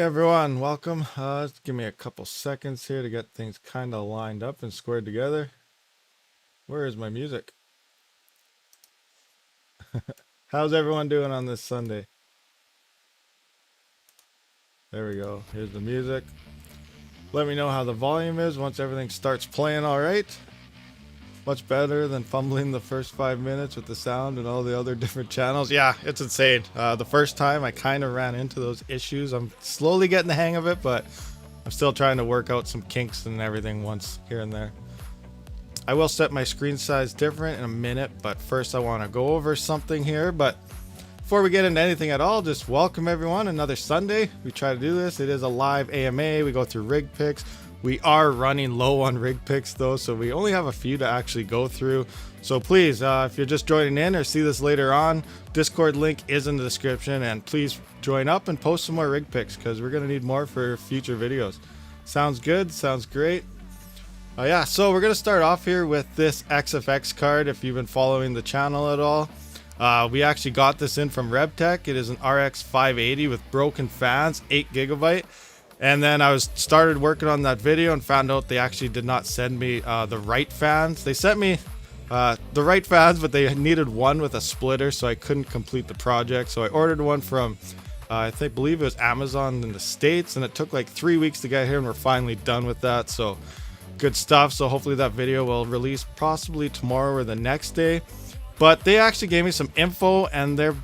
Everyone, welcome. Just give me a couple seconds here to get things kind of lined up and squared together. Where is my music? How's everyone doing on this Sunday? There we go. Here's the music. Let me know how the volume is once everything starts playing all right. Much better than fumbling the first 5 minutes with the sound and all the other different channels. Yeah, it's insane. The first time I kind of ran into those issues. I'm slowly getting the hang of it, but I'm still trying to work out some kinks and everything once here and there. I will set my screen size different in a minute, but first I want to go over something here. But before we get into anything at all, just welcome everyone. Another Sunday. We try to do this. It is a live AMA. We go through rig picks. We are running low on rig picks though, so we only have a few to actually go through. So please, if you're just joining in or see this later on, Discord link is in the description, and please join up and post some more rig picks because we're going to need more for future videos. Sounds good? Sounds great. Yeah, so we're going to start off here with this XFX card if you've been following the channel at all. We actually got this in from RebTech. It is an RX 580 with broken fans, 8 GB. And then I started working on that video and found out they actually did not send me the right fans. They sent me the right fans, but they needed one with a splitter, so I couldn't complete the project. So I ordered one from, I believe it was Amazon in the States, and it took like 3 weeks to get here, and we're finally done with that. So good stuff. So hopefully that video will release possibly tomorrow or the next day. But they actually gave me some info, and they're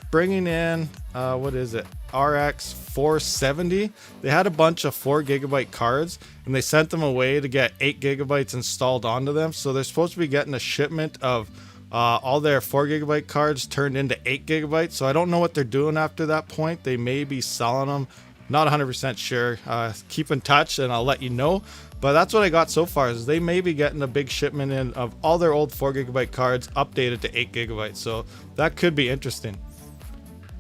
bringing in, what is it? RX 470. They had a bunch of 4 GB cards, and they sent them away to get 8 GB installed onto them. So they're supposed to be getting a shipment of all their 4 GB cards turned into 8 GB. So I don't know what they're doing after that point. They may be selling them. Not 100% sure. Keep in touch and I'll let you know. But that's what I got so far, is they may be getting a big shipment in of all their old 4 GB cards updated to 8 GB. So that could be interesting.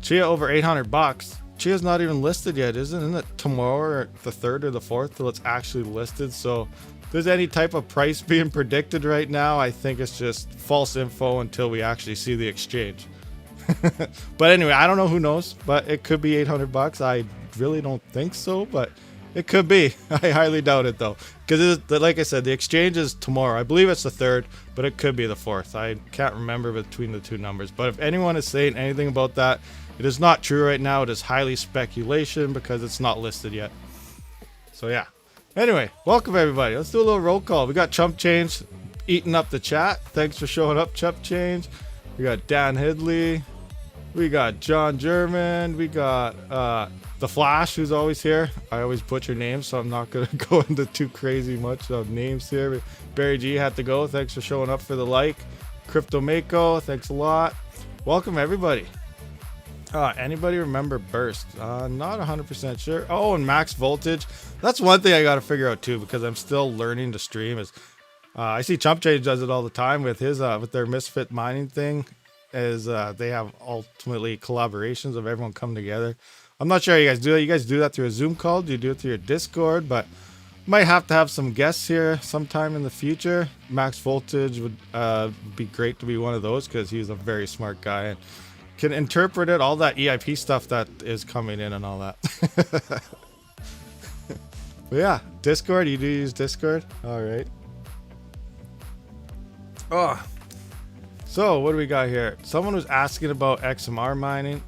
Chia over 800 bucks. Chia's not even listed yet, isn't it? Tomorrow or the 3rd or the 4th till it's actually listed. So if there's any type of price being predicted right now, I think it's just false info until we actually see the exchange. But anyway, I don't know, who knows, but it could be 800 bucks. I really don't think so, but it could be. I highly doubt it though, because like I said, the exchange is tomorrow. I believe it's the 3rd, but it could be the 4th. I can't remember between the two numbers, but if anyone is saying anything about that, it is not true right now. It is highly speculation because it's not listed yet. So yeah. Anyway, welcome everybody. Let's do a little roll call. We got Chump Change eating up the chat. Thanks for showing up, Chump Change. We got Dan Hidley. We got John German. We got The Flash, who's always here. I always butcher names, so I'm not going to go into too crazy much of names here. Barry G had to go. Thanks for showing up for the like. Crypto Mako, thanks a lot. Welcome everybody. Anybody remember Burst? Not 100% sure. Oh, and Max Voltage. That's one thing I got to figure out too, because I'm still learning to stream. Is I see Chump Change does it all the time with his with their Misfit mining thing. Is they have ultimately collaborations of everyone come together. I'm not sure how you guys do that. You guys do that through a Zoom call? Do you do it through your Discord? But might have to have some guests here sometime in the future. Max Voltage would be great to be one of those, because he's a very smart guy and can interpret it, all that EIP stuff that is coming in and all that. But yeah, Discord, you do use Discord? All right. Oh, so what do we got here? Someone was asking about XMR mining.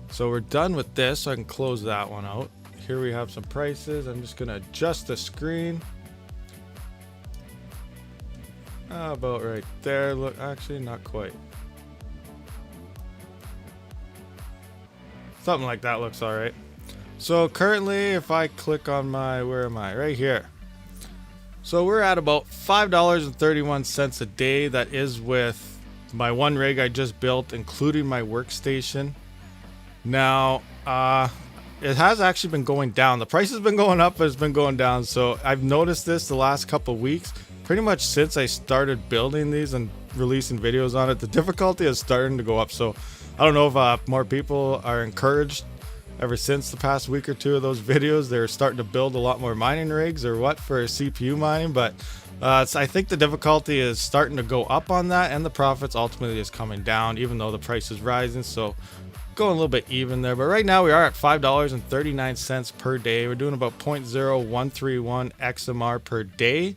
So we're done with this, so I can close that one out. Here we have some prices. I'm just gonna adjust the screen. About right there. Look, actually not quite. Something like that looks all right. So currently, if I click on my, where am I? Right here. So we're at about $5.31 a day. That is with my one rig I just built, including my workstation. Now, it has actually been going down. The price has been going up, but it's been going down. So I've noticed this the last couple of weeks, pretty much since I started building these and releasing videos on it. The difficulty is starting to go up. So I don't know if more people are encouraged ever since the past week or two of those videos. They're starting to build a lot more mining rigs or what for CPU mining, but I think the difficulty is starting to go up on that, and the profits ultimately is coming down, even though the price is rising. So going a little bit even there, but right now we are at $5.39 per day. We're doing about 0.0131 XMR per day,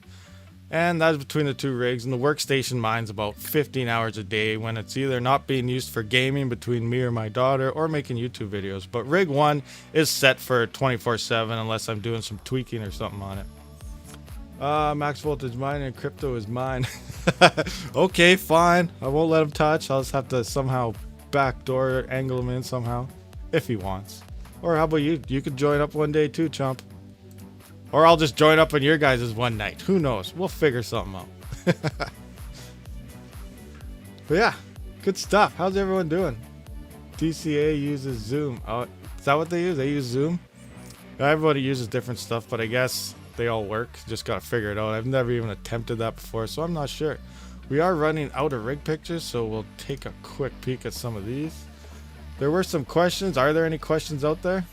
and that's between the two rigs. And the workstation mine's about 15 hours a day when it's either not being used for gaming between me or my daughter or making YouTube videos. But rig 1 is set for 24/7 unless I'm doing some tweaking or something on it. Max voltage mining and crypto is mine. Okay, fine. I won't let him touch. I'll just have to somehow backdoor angle him in somehow if he wants. Or how about you? You could join up one day too, chump. Or I'll just join up on your guys' one night. Who knows? We'll figure something out. But yeah, good stuff. How's everyone doing? DCA uses Zoom. Oh, is that what they use? They use Zoom? Everybody uses different stuff, but I guess they all work. Just gotta figure it out. I've never even attempted that before, so I'm not sure. We are running out of rig pictures, so we'll take a quick peek at some of these. There were some questions. Are there any questions out there?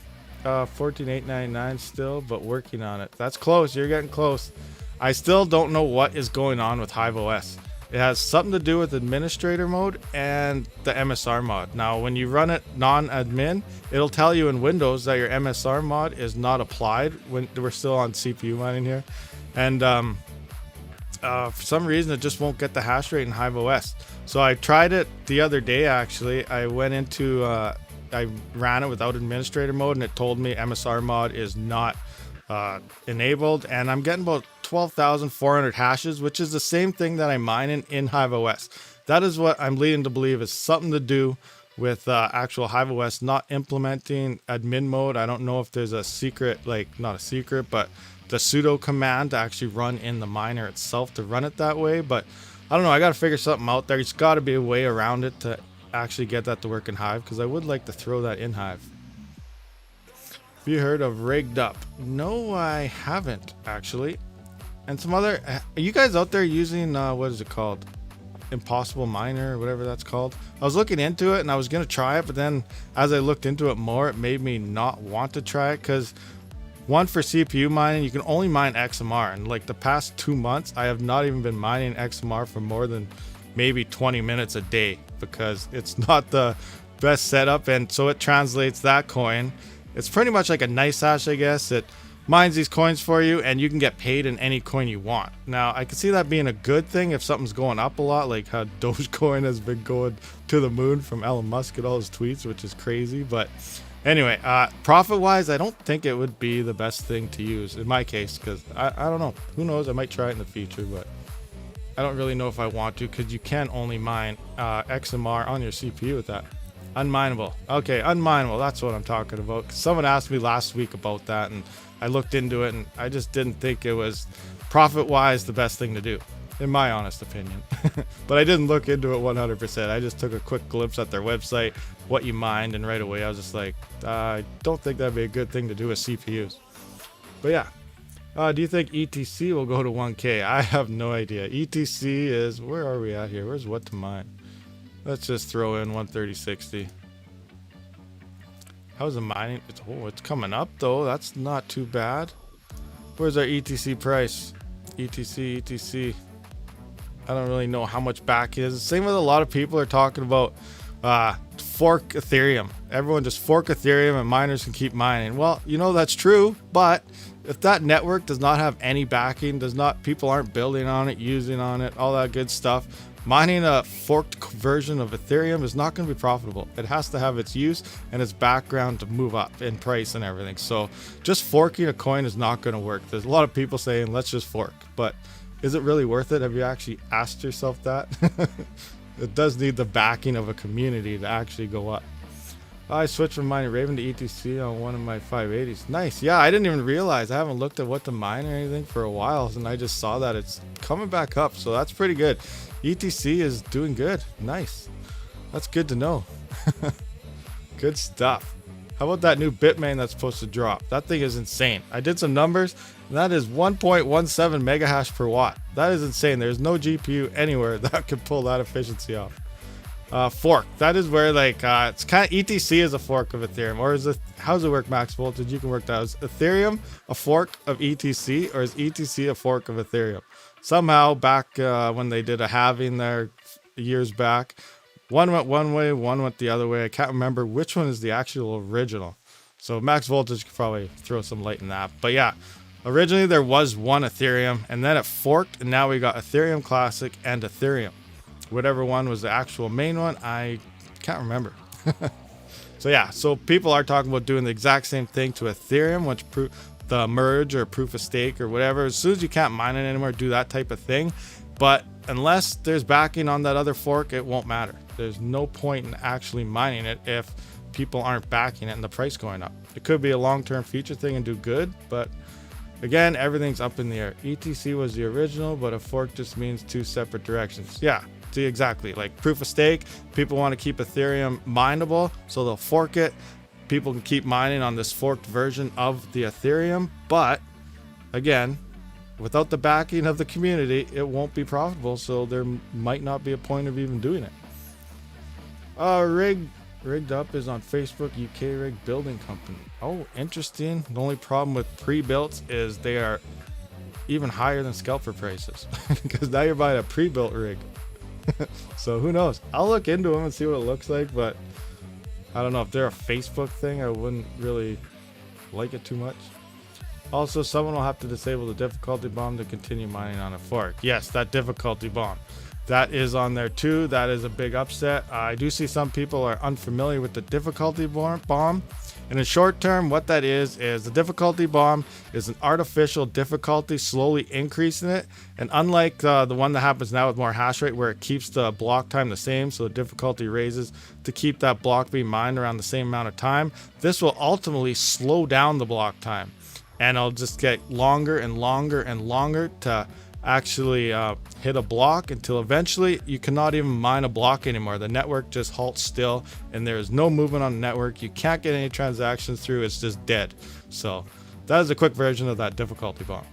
14,899 still, but working on it. That's close. You're getting close. I still don't know what is going on with Hive OS. It has something to do with administrator mode and the MSR mod. Now, when you run it non-admin, it'll tell you in Windows that your MSR mod is not applied when we're still on CPU mining here. And for some reason, it just won't get the hash rate in Hive OS. So I tried it the other day, actually. I went into, I ran it without administrator mode, and it told me MSR mod is not enabled, and I'm getting about 12,400 hashes, which is the same thing that I mine in Hive OS. That is what I'm leading to believe is something to do with actual Hive OS not implementing admin mode. I don't know if there's a secret, like not a secret, but the sudo command to actually run in the miner itself to run it that way. But I don't know. I got to figure something out. There's got to be a way around it to actually get that to work in Hive, because I would like to throw that in Hive. Have you heard of Rigged Up? No, I haven't actually. And some other, are you guys out there using what is it called, Impossible Miner or whatever that's called? I was looking into it and I was gonna try it, but then as I looked into it more, it made me not want to try it, because one, for CPU mining, you can only mine XMR, and like the past 2 months I have not even been mining XMR for more than maybe 20 minutes a day, because it's not the best setup. And so it translates that coin. It's pretty much like a nice hash, I guess. It mines these coins for you and you can get paid in any coin you want. Now, I can see that being a good thing if something's going up a lot, like how Dogecoin has been going to the moon from Elon Musk and all his tweets, which is crazy. But anyway, profit-wise, I don't think it would be the best thing to use in my case, because I don't know. Who knows? I might try it in the future, but I don't really know if I want to, because you can only mine XMR on your CPU with that. Unmineable. Okay, unmineable. That's what I'm talking about. Someone asked me last week about that, and I looked into it, and I just didn't think it was profit-wise the best thing to do, in my honest opinion. But I didn't look into it 100%. I just took a quick glimpse at their website, what you mined, and right away I was just like, I don't think that'd be a good thing to do with CPUs. But yeah. Do you think ETC will go to 1K? I have no idea. ETC is, where are we at here? Where's what to mine? Let's just throw in 130.60. How's the mining? It's coming up though. That's not too bad. Where's our ETC price? ETC. I don't really know how much back is. Same with a lot of people are talking about fork Ethereum. Everyone just fork Ethereum and miners can keep mining. Well, you know, that's true, but if that network does not have any backing, people aren't building on it, using on it, all that good stuff, mining a forked version of Ethereum is not going to be profitable. It has to have its use and its background to move up in price and everything. So just forking a coin is not going to work. There's a lot of people saying, let's just fork, but is it really worth it? Have you actually asked yourself that? It does need the backing of a community to actually go up. I switched from mining Raven to ETC on one of my 580s. Nice. Yeah, I didn't even realize. I haven't looked at what to mine or anything for a while, and I just saw that it's coming back up, so that's pretty good. ETC is doing good. Nice. That's good to know. Good stuff. How about that new Bitmain that's supposed to drop? That thing is insane. I did some numbers, and that is 1.17 mega hash per watt. That is insane. There's no GPU anywhere that could pull that efficiency off. Fork. That is where, like, it's kind of, ETC is a fork of Ethereum, or is it? How does it work, max voltage? You can work that out. Is Ethereum a fork of ETC, or is ETC a fork of Ethereum? Somehow back when they did a halving there years back, One went one way, one went the other way. I can't remember which one is the actual original. So Max Voltage could probably throw some light in that. But yeah, originally there was one Ethereum, and then it forked, and now we got Ethereum Classic and Ethereum. Whatever one was the actual main one, I can't remember. So yeah, so people are talking about doing the exact same thing to Ethereum, which the merge or proof of stake or whatever. As soon as you can't mine it anymore, do that type of thing. But unless there's backing on that other fork, it won't matter. There's no point in actually mining it if people aren't backing it and the price going up. It could be a long-term future thing and do good, but again, everything's up in the air. ETC was the original, but a fork just means two separate directions. Yeah, see, exactly. Like proof of stake, people want to keep Ethereum mineable, so they'll fork it. People can keep mining on this forked version of the Ethereum, but again, without the backing of the community, it won't be profitable, so there might not be a point of even doing it. Rigged Up is on Facebook, UK Rig Building Company. Oh, interesting. The only problem with pre-built is they are even higher than scalper prices because now you're buying a pre-built rig. So who knows? I'll look into them and see what it looks like, but I don't know if they're a Facebook thing. I wouldn't really like it too much. Also, someone will have to disable the difficulty bomb to continue mining on a fork. Yes, that difficulty bomb. That is on there too. That is a big upset. I do see some people are unfamiliar with the difficulty bomb. And in short term, what that is the difficulty bomb is an artificial difficulty, slowly increasing it. And unlike the one that happens now with more hash rate, where it keeps the block time the same, so the difficulty raises to keep that block being mined around the same amount of time, this will ultimately slow down the block time. And it'll just get longer and longer and longer to actually hit a block until eventually you cannot even mine a block anymore. The network just halts still and there is no movement on the network. You can't get any transactions through. It's just dead. So that is a quick version of that difficulty bomb.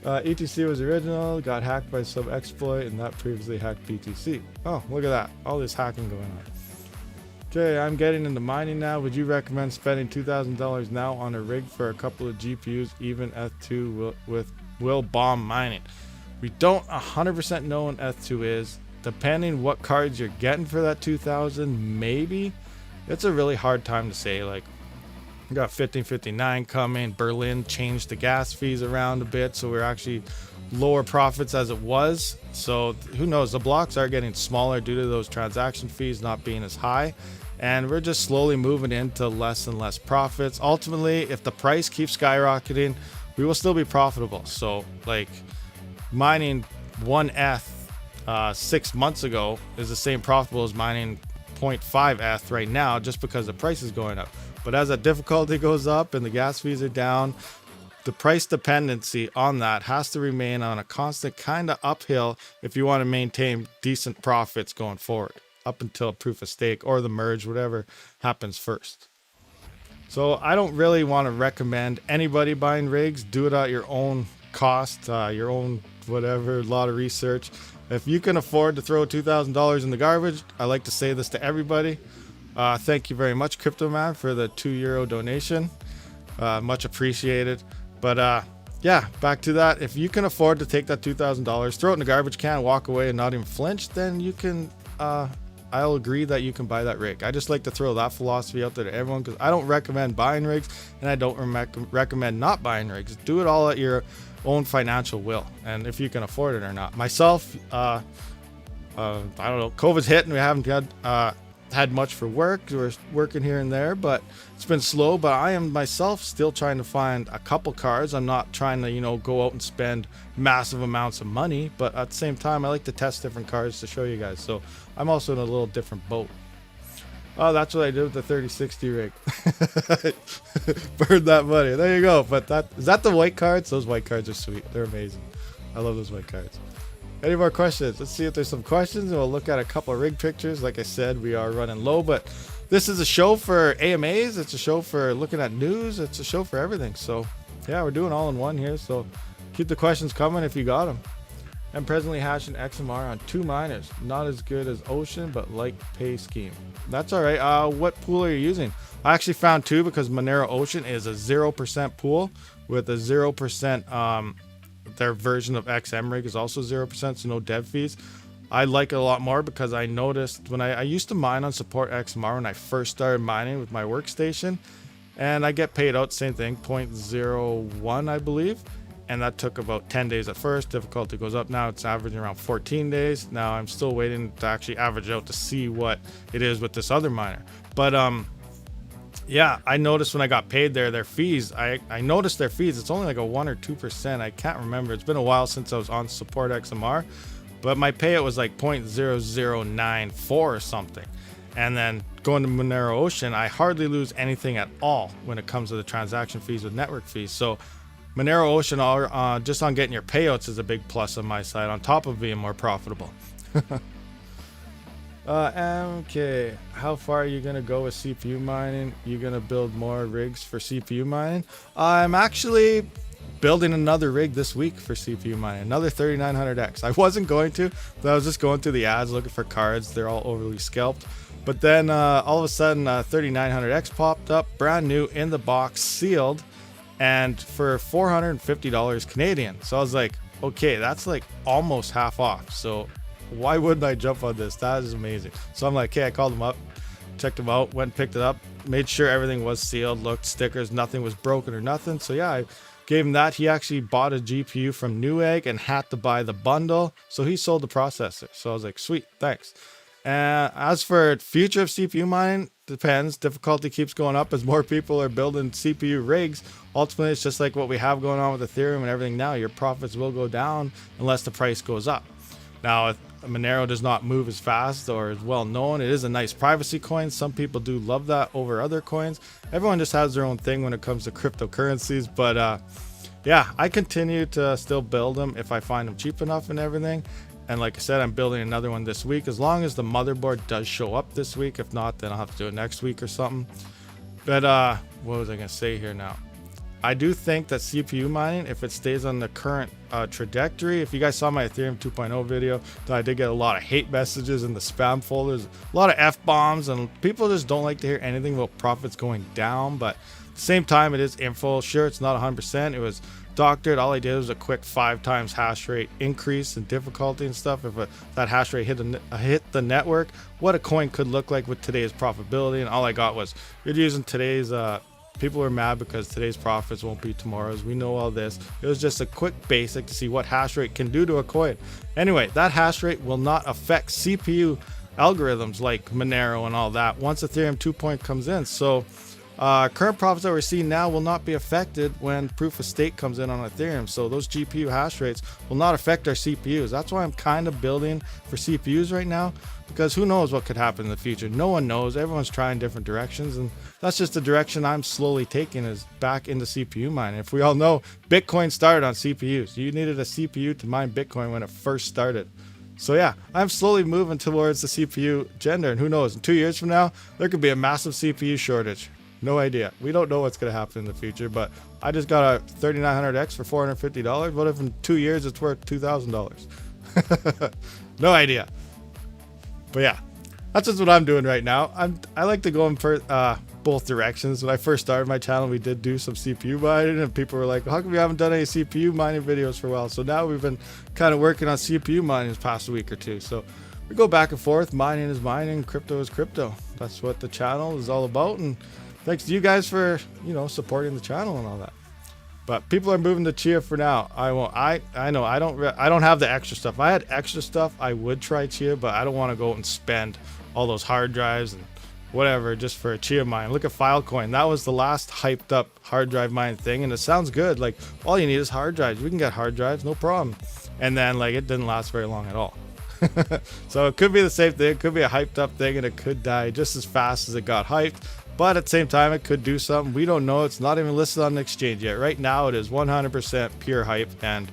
ETC was original, got hacked by some exploit, and that previously hacked BTC. Oh, look at that. All this hacking going on. Okay, I'm getting into mining now. Would you recommend spending $2,000 now on a rig for a couple of GPUs, even Eth2 will bomb mining? We don't 100% know what Eth2 is. Depending what cards you're getting for that $2,000, maybe. It's a really hard time to say. Like, we got 1559 coming. Berlin changed the gas fees around a bit, so we're actually lower profits as it was. So who knows? The blocks are getting smaller due to those transaction fees not being as high, and we're just slowly moving into less and less profits. Ultimately, if the price keeps skyrocketing, we will still be profitable. So like mining 1 ETH 6 months ago is the same profitable as mining 0.5 ETH right now, just because the price is going up. But as that difficulty goes up and the gas fees are down, the price dependency on that has to remain on a constant kind of uphill if you want to maintain decent profits going forward, up until proof of stake or the merge, whatever happens first. So I don't really want to recommend anybody buying rigs. Do it at your own cost, your own whatever, a lot of research. If you can afford to throw $2,000 in the garbage, I like to say this to everybody. Thank you very much, Crypto Man, for the €2 donation. Much appreciated. But yeah, back to that. If you can afford to take that $2,000, throw it in the garbage can, walk away and not even flinch, then you can, I'll agree that you can buy that rig. I just like to throw that philosophy out there to everyone, because I don't recommend buying rigs and I don't recommend not buying rigs. Do it all at your own financial will, and if you can afford it or not. Myself, I don't know, COVID's hit and we haven't had much for work. We're working here and there, but it's been slow. But I am myself still trying to find a couple cards. I'm not trying to, you know, go out and spend massive amounts of money, but at the same time, I like to test different cards to show you guys. So I'm also in a little different boat. Oh, that's what I did with the 3060 rig. Burned that money. There you go. But is that the white cards? Those white cards are sweet. They're amazing. I love those white cards. Any more questions? Let's see if there's some questions, and we'll look at a couple of rig pictures. Like I said, we are running low, but this is a show for AMAs. It's a show for looking at news. It's a show for everything. So yeah, we're doing all in one here. So keep the questions coming if you got them. I'm presently hashing XMR on 2 miners. Not as good as Ocean, but like pay scheme. That's all right. What pool are you using? I actually found 2 because Monero Ocean is a 0% pool with a 0%, their version of XM rig is also 0%, so no dev fees. I like it a lot more because I noticed when I used to mine on support XMR when I first started mining with my workstation, and I get paid out, same thing, 0.01, I believe. And that took about 10 days at first. Difficulty goes up. Now it's averaging around 14 days. Now I'm still waiting to actually average out to see what it is with this other miner. But yeah, I noticed when I got paid there, their fees, I noticed their fees. It's only like a 1 or 2%. I can't remember. It's been a while since I was on support XMR. But my payout was like 0.0094 or something. And then going to Monero Ocean, I hardly lose anything at all when it comes to the transaction fees with network fees. So Monero Ocean, just on getting your payouts is a big plus on my side, on top of being more profitable. Okay, how far are you going to go with CPU mining? You going to build more rigs for CPU mining? I'm actually building another rig this week for CPU mining, another 3900X. I wasn't going to, but I was just going through the ads looking for cards. They're all overly scalped. But then all of a sudden 3900X popped up, brand new, in the box, sealed, and for $450 Canadian. So I was like, okay, that's like almost half off. So why wouldn't I jump on this? That is amazing. So I'm like, okay, I called them up, checked them out, went and picked it up, made sure everything was sealed, looked, stickers, nothing was broken or nothing. So yeah, I gave him that. He actually bought a GPU from Newegg and had to buy the bundle. So he sold the processor. So I was like, sweet, thanks. As for future of CPU mining, depends. Difficulty keeps going up as more people are building CPU rigs. Ultimately, it's just like what we have going on with Ethereum and everything now. Your profits will go down unless the price goes up. Now, if Monero does not move as fast or as well known, it is a nice privacy coin. Some people do love that over other coins. Everyone just has their own thing when it comes to cryptocurrencies. But yeah, I continue to still build them if I find them cheap enough and everything. And like I said, I'm building another one this week, as long as the motherboard does show up this week. If not, then I'll have to do it next week or something. But what was I going to say here now? I do think that CPU mining, if it stays on the current trajectory, if you guys saw my Ethereum 2.0 video, I did get a lot of hate messages in the spam folders, a lot of F-bombs, and people just don't like to hear anything about profits going down. But at the same time, it is info. Sure, it's not 100%. It was doctored. All I did was a quick 5 times hash rate increase in difficulty and stuff. If that hash rate hit the network, what a coin could look like with today's profitability. And all I got was, you're using today's people are mad because today's profits won't be tomorrow's. We know all this. It was just a quick basic to see what hash rate can do to a coin. Anyway, that hash rate will not affect CPU algorithms like Monero and all that once Ethereum 2.0 comes in. So current profits that we're seeing now will not be affected when proof of stake comes in on Ethereum. So those GPU hash rates will not affect our CPUs. That's why I'm kind of building for CPUs right now, because who knows what could happen in the future. No one knows. Everyone's trying different directions, and that's just the direction I'm slowly taking, is back into CPU mining. If we all know, Bitcoin started on CPUs. You needed a CPU to mine Bitcoin when it first started. So yeah, I'm slowly moving towards the CPU gender, and who knows, in 2 years from now, there could be a massive CPU shortage. No idea. We don't know what's going to happen in the future, but I just got a 3900X for $450. What if in 2 years it's worth $2,000? No idea. But yeah, that's just what I'm doing right now. I like to go in both directions. When I first started my channel, we did do some CPU mining, and people were like, how come we haven't done any CPU mining videos for a while? So now we've been kind of working on CPU mining this past week or two. So we go back and forth. Mining is mining, crypto is crypto. That's what the channel is all about. And thanks to you guys for, supporting the channel and all that. But people are moving to Chia for now. I won't. I know I don't have the extra stuff. If I had extra stuff, I would try Chia, but I don't want to go and spend all those hard drives and whatever just for a Chia mine. Look at Filecoin. That was the last hyped up hard drive mine thing, and it sounds good. Like, all you need is hard drives. We can get hard drives, no problem. And then it didn't last very long at all. So it could be the same thing. It could be a hyped up thing, and it could die just as fast as it got hyped. But at the same time, it could do something. We don't know. It's not even listed on the exchange yet. Right now, it is 100% pure hype, and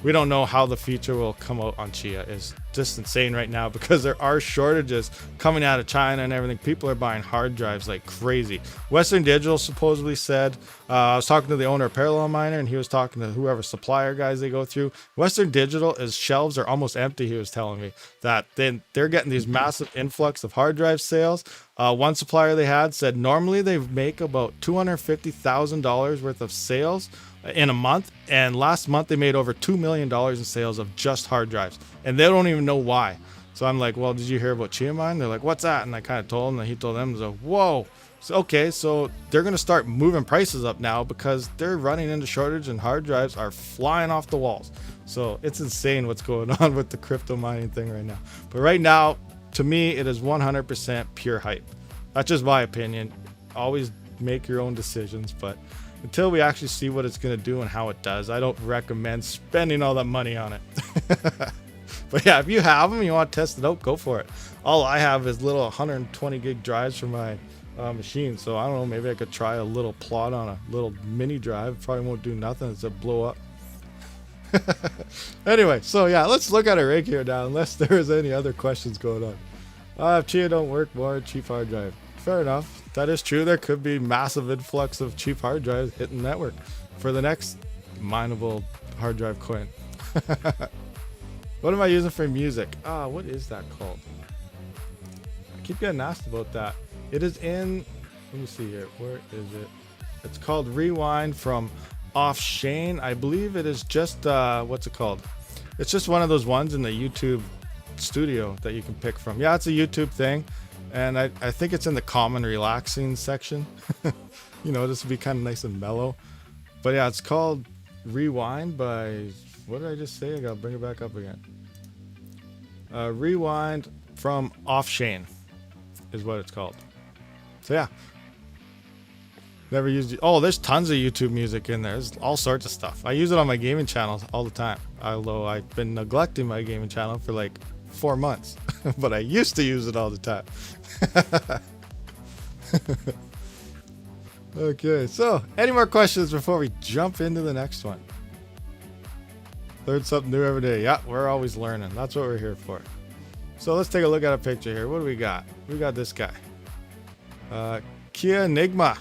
we don't know how the future will come out on Chia. It's just insane right now because there are shortages coming out of China and everything. People are buying hard drives like crazy. Western Digital supposedly said, I was talking to the owner of Parallelminer, and he was talking to whoever supplier guys they go through. Western Digital, his shelves are almost empty. He was telling me that they're getting these massive influx of hard drive sales. One supplier they had said normally they make about $250,000 worth of sales in a month, and last month they made over $2 million in sales of just hard drives, and they don't even know why. So I'm like, well, did you hear about Chia Mine? They're like, what's that? And I kind of told him, and he told them, so whoa. So, okay, so they're going to start moving prices up now because they're running into shortage and hard drives are flying off the walls. So it's insane what's going on with the crypto mining thing right now. But right now, to me, it is 100% pure hype. That's just my opinion. Always make your own decisions, but until we actually see what it's going to do and how it does, I don't recommend spending all that money on it. But yeah, if you have them, you want to test it out, go for it. All I have is little 120 gig drives for my machine, so I don't know, maybe I could try a little plot on a little mini drive. Probably won't do nothing, it's a blow up. Anyway, so yeah, let's look at a rig here now, unless there is any other questions going on. If Chia don't work, more cheap hard drive. Fair enough, that is true. There could be massive influx of cheap hard drives hitting the network for the next mineable hard drive coin. What am I using for music? What is that called? I keep getting asked about that. It is in, let me see here, where is it? It's called Rewind from Off-Chain. I believe it is just, what's it called? It's just one of those ones in the YouTube studio that you can pick from. Yeah, it's a YouTube thing. And I think it's in the common relaxing section. You know, this would be kind of nice and mellow. But yeah, it's called Rewind by, what did I just say? I gotta bring it back up again. Rewind from Off-Chain is what it's called. So yeah. Never used it. Oh, there's tons of YouTube music in there. There's all sorts of stuff. I use it on my gaming channel all the time. Although I've been neglecting my gaming channel for like 4 months. But I used to use it all the time. Okay, so any more questions before we jump into the next one? Learn something new every day. Yeah, we're always learning. That's what we're here for. So let's take a look at a picture here. What do we got? We got this guy. Kia Enigma.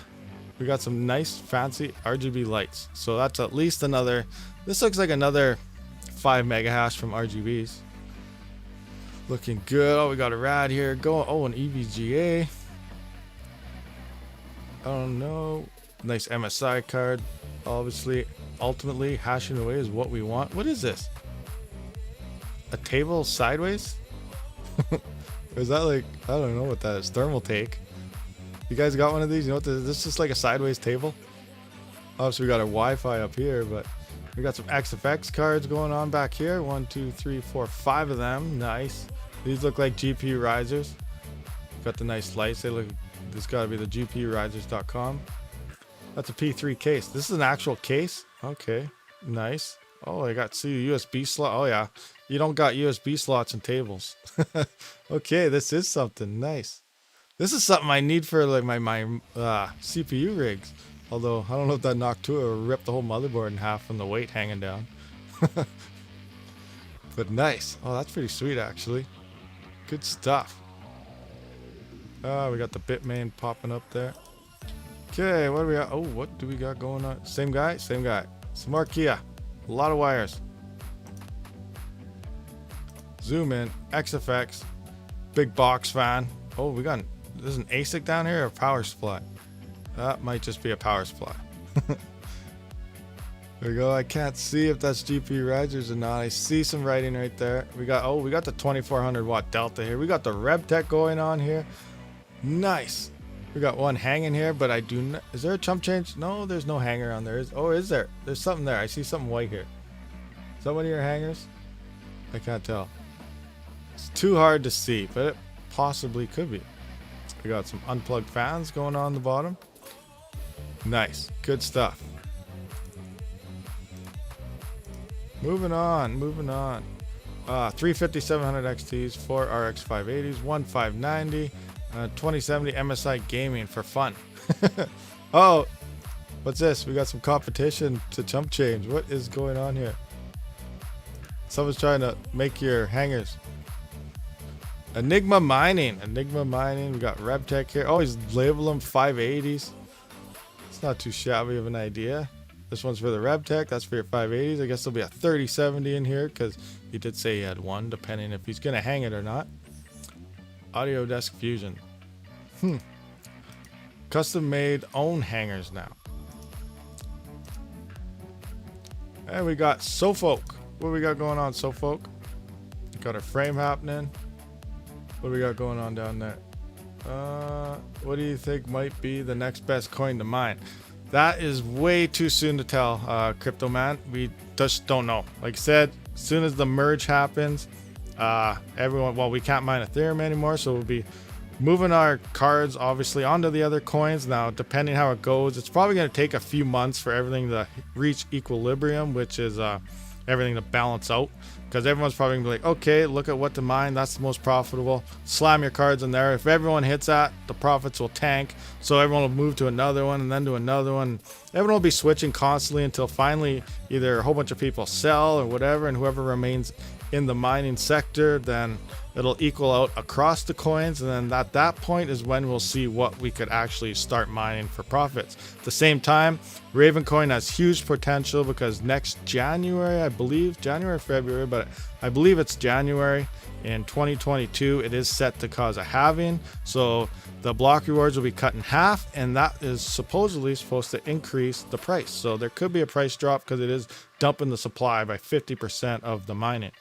We got some nice fancy RGB lights. So that's at least another, this looks like another 5 mega hash from RGBs. Looking good. Oh, we got a rad here going. Oh, an EVGA. I don't know. Nice MSI card. Obviously, ultimately, hashing away is what we want. What is this? A table sideways? Is that like, I don't know what that is. Thermal take. You guys got one of these? You know what this is? This is just like a sideways table. Obviously, we got our Wi-Fi up here, but we got some XFX cards going on back here. 1, 2, 3, 4, 5 of them. Nice. These look like GPU risers. Got the nice lights. They look. This got to be the GPUrisers.com. That's a P3 case. This is an actual case. Okay, nice. Oh, I got USB slot. Oh yeah, you don't got USB slots in tables. Okay, this is something nice. This is something I need for like my CPU rigs. Although I don't know if that knocked to it or ripped the whole motherboard in half from the weight hanging down. But nice. Oh, that's pretty sweet actually. Good stuff. We got the Bitmain popping up there. Okay, what do we got? Oh, what do we got going on? Same guy? Same guy. Some more Kia. A lot of wires. Zoom in. XFX. Big box fan. Oh, we got, there's an ASIC down here or a power supply? That might just be a power supply. There we go. I can't see if that's GPU risers or not. I see some writing right there. We got, oh, we got the 2400 watt Delta here. We got the RevTech going on here. Nice. We got one hanging here, but I do not, is there a chump change? No, there's no hanger on there. Is there? There's something there. I see something white here. Is that one of your hangers? I can't tell. It's too hard to see, but it possibly could be. We got some unplugged fans going on the bottom. Nice. Good stuff. Moving on. 3 5700 XTs, 4 RX 580s, 1 590, 2070 MSI gaming for fun. Oh, what's this? We got some competition to chump change. What is going on here? Someone's trying to make your hangers. Enigma Mining. We got RevTech here. Always label them 580s. It's not too shabby of an idea. This one's for the RevTech. That's for your 580s. I guess there'll be a 3070 in here because he did say he had one, depending if he's going to hang it or not. Audio Desk Fusion. Custom made own hangers now. And we got SoFolk. What we got going on, SoFolk? Got our frame happening. What do we got going on down there? What do you think might be the next best coin to mine? That is way too soon to tell, Crypto Man. We just don't know. Like I said, as soon as the merge happens, we can't mine Ethereum anymore, so we'll be moving our cards obviously onto the other coins. Now, depending how it goes, it's probably going to take a few months for everything to reach equilibrium, which is everything to balance out, because everyone's probably gonna be like, okay, look at what to mine, that's the most profitable, slam your cards in there. If everyone hits that, the profits will tank, so everyone will move to another one and then to another one. Everyone will be switching constantly until finally either a whole bunch of people sell or whatever, and whoever remains in the mining sector, then it'll equal out across the coins, and then at that point is when we'll see what we could actually start mining for profits. At the same time, Ravencoin has huge potential, because next January, I believe, January or February, but I believe it's January in 2022, it is set to cause a halving, so the block rewards will be cut in half, and that is supposedly supposed to increase the price. So there could be a price drop, because it is dumping the supply by 50% of the mining.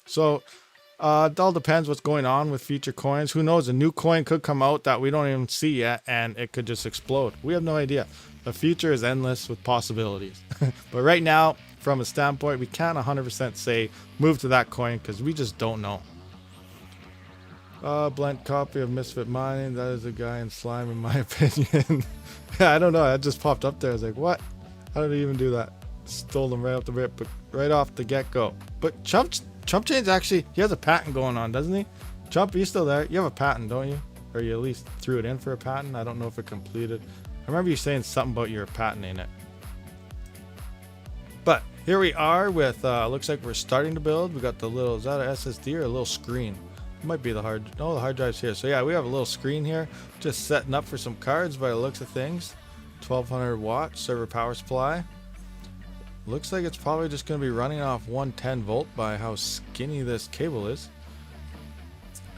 So it all depends what's going on with future coins. Who knows? A new coin could come out that we don't even see yet, and it could just explode. We have no idea. The future is endless with possibilities. But right now, from a standpoint, we can't 100% say move to that coin, because we just don't know. Blunt copy of Misfit Mining. That is a guy in slime, in my opinion. Yeah, I don't know. That just popped up there. I was like, what? How did he even do that? Stole them right off the rip, but right off the get-go. But Chump Change actually, he has a patent going on, doesn't he? Chump, you still there? You have a patent, don't you? Or you at least threw it in for a patent? I don't know if it completed. I remember you saying something about your patenting it. But here we are with, looks like we're starting to build. We got the little, is that an SSD or a little screen? It might be the hard, no, the hard drive's here. So yeah, we have a little screen here, just setting up for some cards by the looks of things. 1200 watt server power supply. Looks like it's probably just going to be running off 110 volt by how skinny this cable is.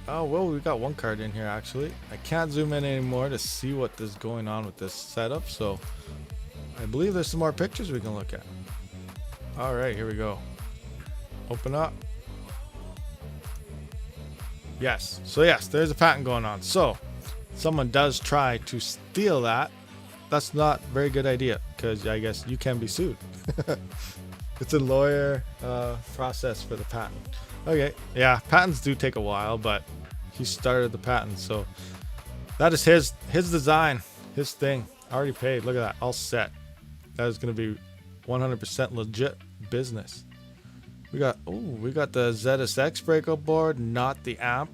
Oh, well, we got one card in here actually. I can't zoom in anymore to see what is going on with this setup, so I believe there's some more pictures we can look at. All right, here we go. Open up. Yes, so yes, there's a patent going on. So someone does try to steal that. That's not a very good idea, because I guess you can be sued. It's a lawyer process for the patent. Okay, yeah, patents do take a while, but he started the patent, so that is his design, his thing. Already paid. Look at that, all set. That is going to be 100% legit business. We got the ZSX breakout board, not the amp.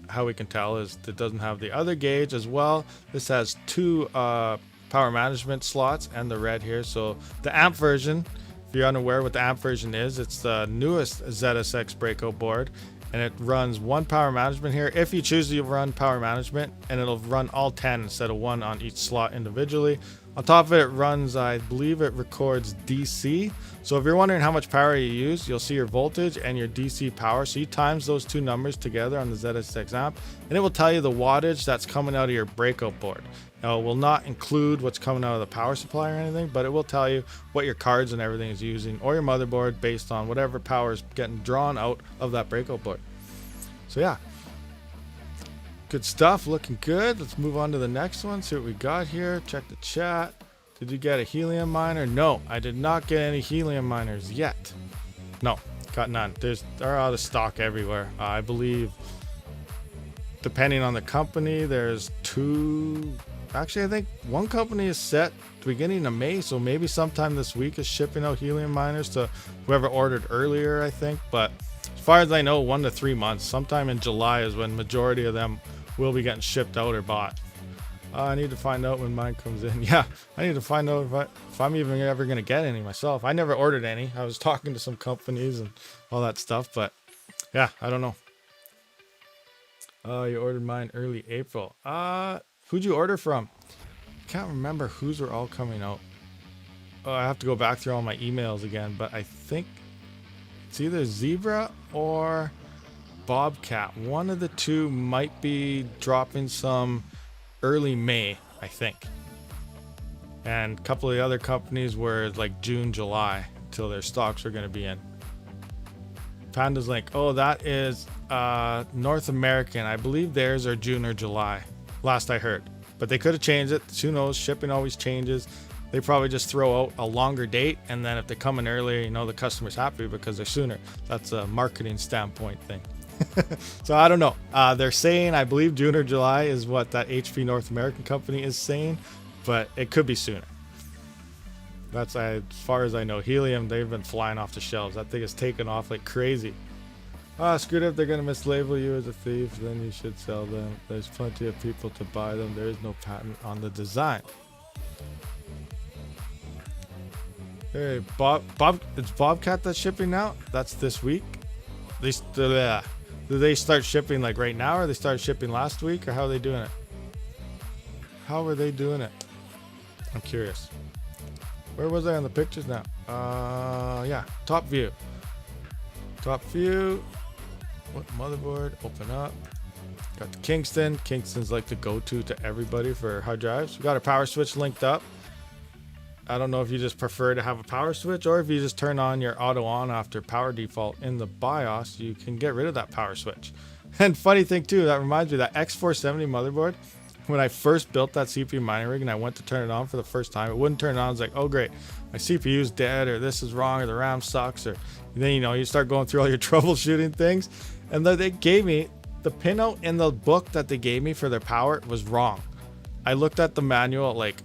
How we can tell is it doesn't have the other gauge as well. This has two power management slots and the red here. So the amp version, if you're unaware what the amp version is, it's the newest ZSX breakout board, and it runs one power management here if you choose to run power management, and it'll run all 10 instead of one on each slot individually. On top of it, it runs, I believe it records DC. So if you're wondering how much power you use, you'll see your voltage and your DC power. So you times those two numbers together on the ZSX amp, and it will tell you the wattage that's coming out of your breakout board. Now, it will not include what's coming out of the power supply or anything, but it will tell you what your cards and everything is using, or your motherboard, based on whatever power is getting drawn out of that breakout board. So yeah, good stuff, looking good. Let's move on to the next one, see what we got here. Check the chat. Did you get a helium miner? No, I did not get any helium miners yet. No, got none. They're out of stock everywhere. I believe, depending on the company, there's two. Actually, I think one company is set beginning of May, so maybe sometime this week is shipping out helium miners to whoever ordered earlier, I think. But as far as I know, 1 to 3 months. Sometime in July is when majority of them will be getting shipped out or bought. I need to find out when mine comes in. Yeah, I need to find out if I'm even ever going to get any myself. I never ordered any. I was talking to some companies and all that stuff, but yeah, I don't know. You ordered mine early April. Who'd you order from? I can't remember whose were all coming out. I have to go back through all my emails again, but I think it's either Zebra or Bobcat. One of the two might be dropping some early May, I think. And a couple of the other companies were like June, July, until their stocks are going to be in. Panda's Link. Oh, that is North American. I believe theirs are June or July, last I heard. But they could have changed it. Who knows? Shipping always changes. They probably just throw out a longer date, and then if they come in earlier, you know, the customer's happy because they're sooner. That's a marketing standpoint thing. So I don't know. They're saying, I believe June or July is what that HP North American company is saying, but it could be sooner. That's as far as I know. Helium, they've been flying off the shelves. That thing is taking off like crazy. Screwed up. They're going to mislabel you as a thief. Then you should sell them. There's plenty of people to buy them. There is no patent on the design. Hey, it's Bobcat that's shipping now? That's this week? Do they start shipping like right now, or they started shipping last week, or how are they doing it? How are they doing it? I'm curious. Where was I on the pictures now? Yeah, top view. Top view. What motherboard? Open up. Got the Kingston. Kingston's like the go-to to everybody for hard drives. We got our power switch linked up. I don't know if you just prefer to have a power switch, or if you just turn on your auto on after power default in the BIOS, you can get rid of that power switch. And funny thing too, that reminds me, that X470 motherboard, when I first built that CPU mining rig and I went to turn it on for the first time, it wouldn't turn it on. I was like, oh great, my CPU's dead, or this is wrong, or the RAM sucks, or then, you know, you start going through all your troubleshooting things. And then they gave me, the pinout in the book that they gave me for their power was wrong. I looked at the manual like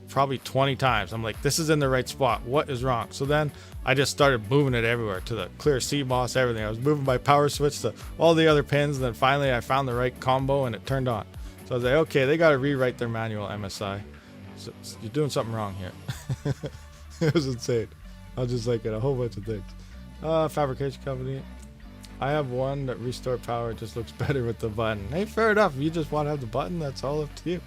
probably 20 times. I'm like, this is in the right spot. What is wrong? So then I just started moving it everywhere, to the clear CMOS, everything. I was moving my power switch to all the other pins, and then finally I found the right combo and it turned on. So I was like, okay, they got to rewrite their manual, MSI. So you're doing something wrong here. It was insane. I was just like, a whole bunch of things. Fabrication company. I have one that restore power. It just looks better with the button. Hey, fair enough. If you just want to have the button, that's all up to you.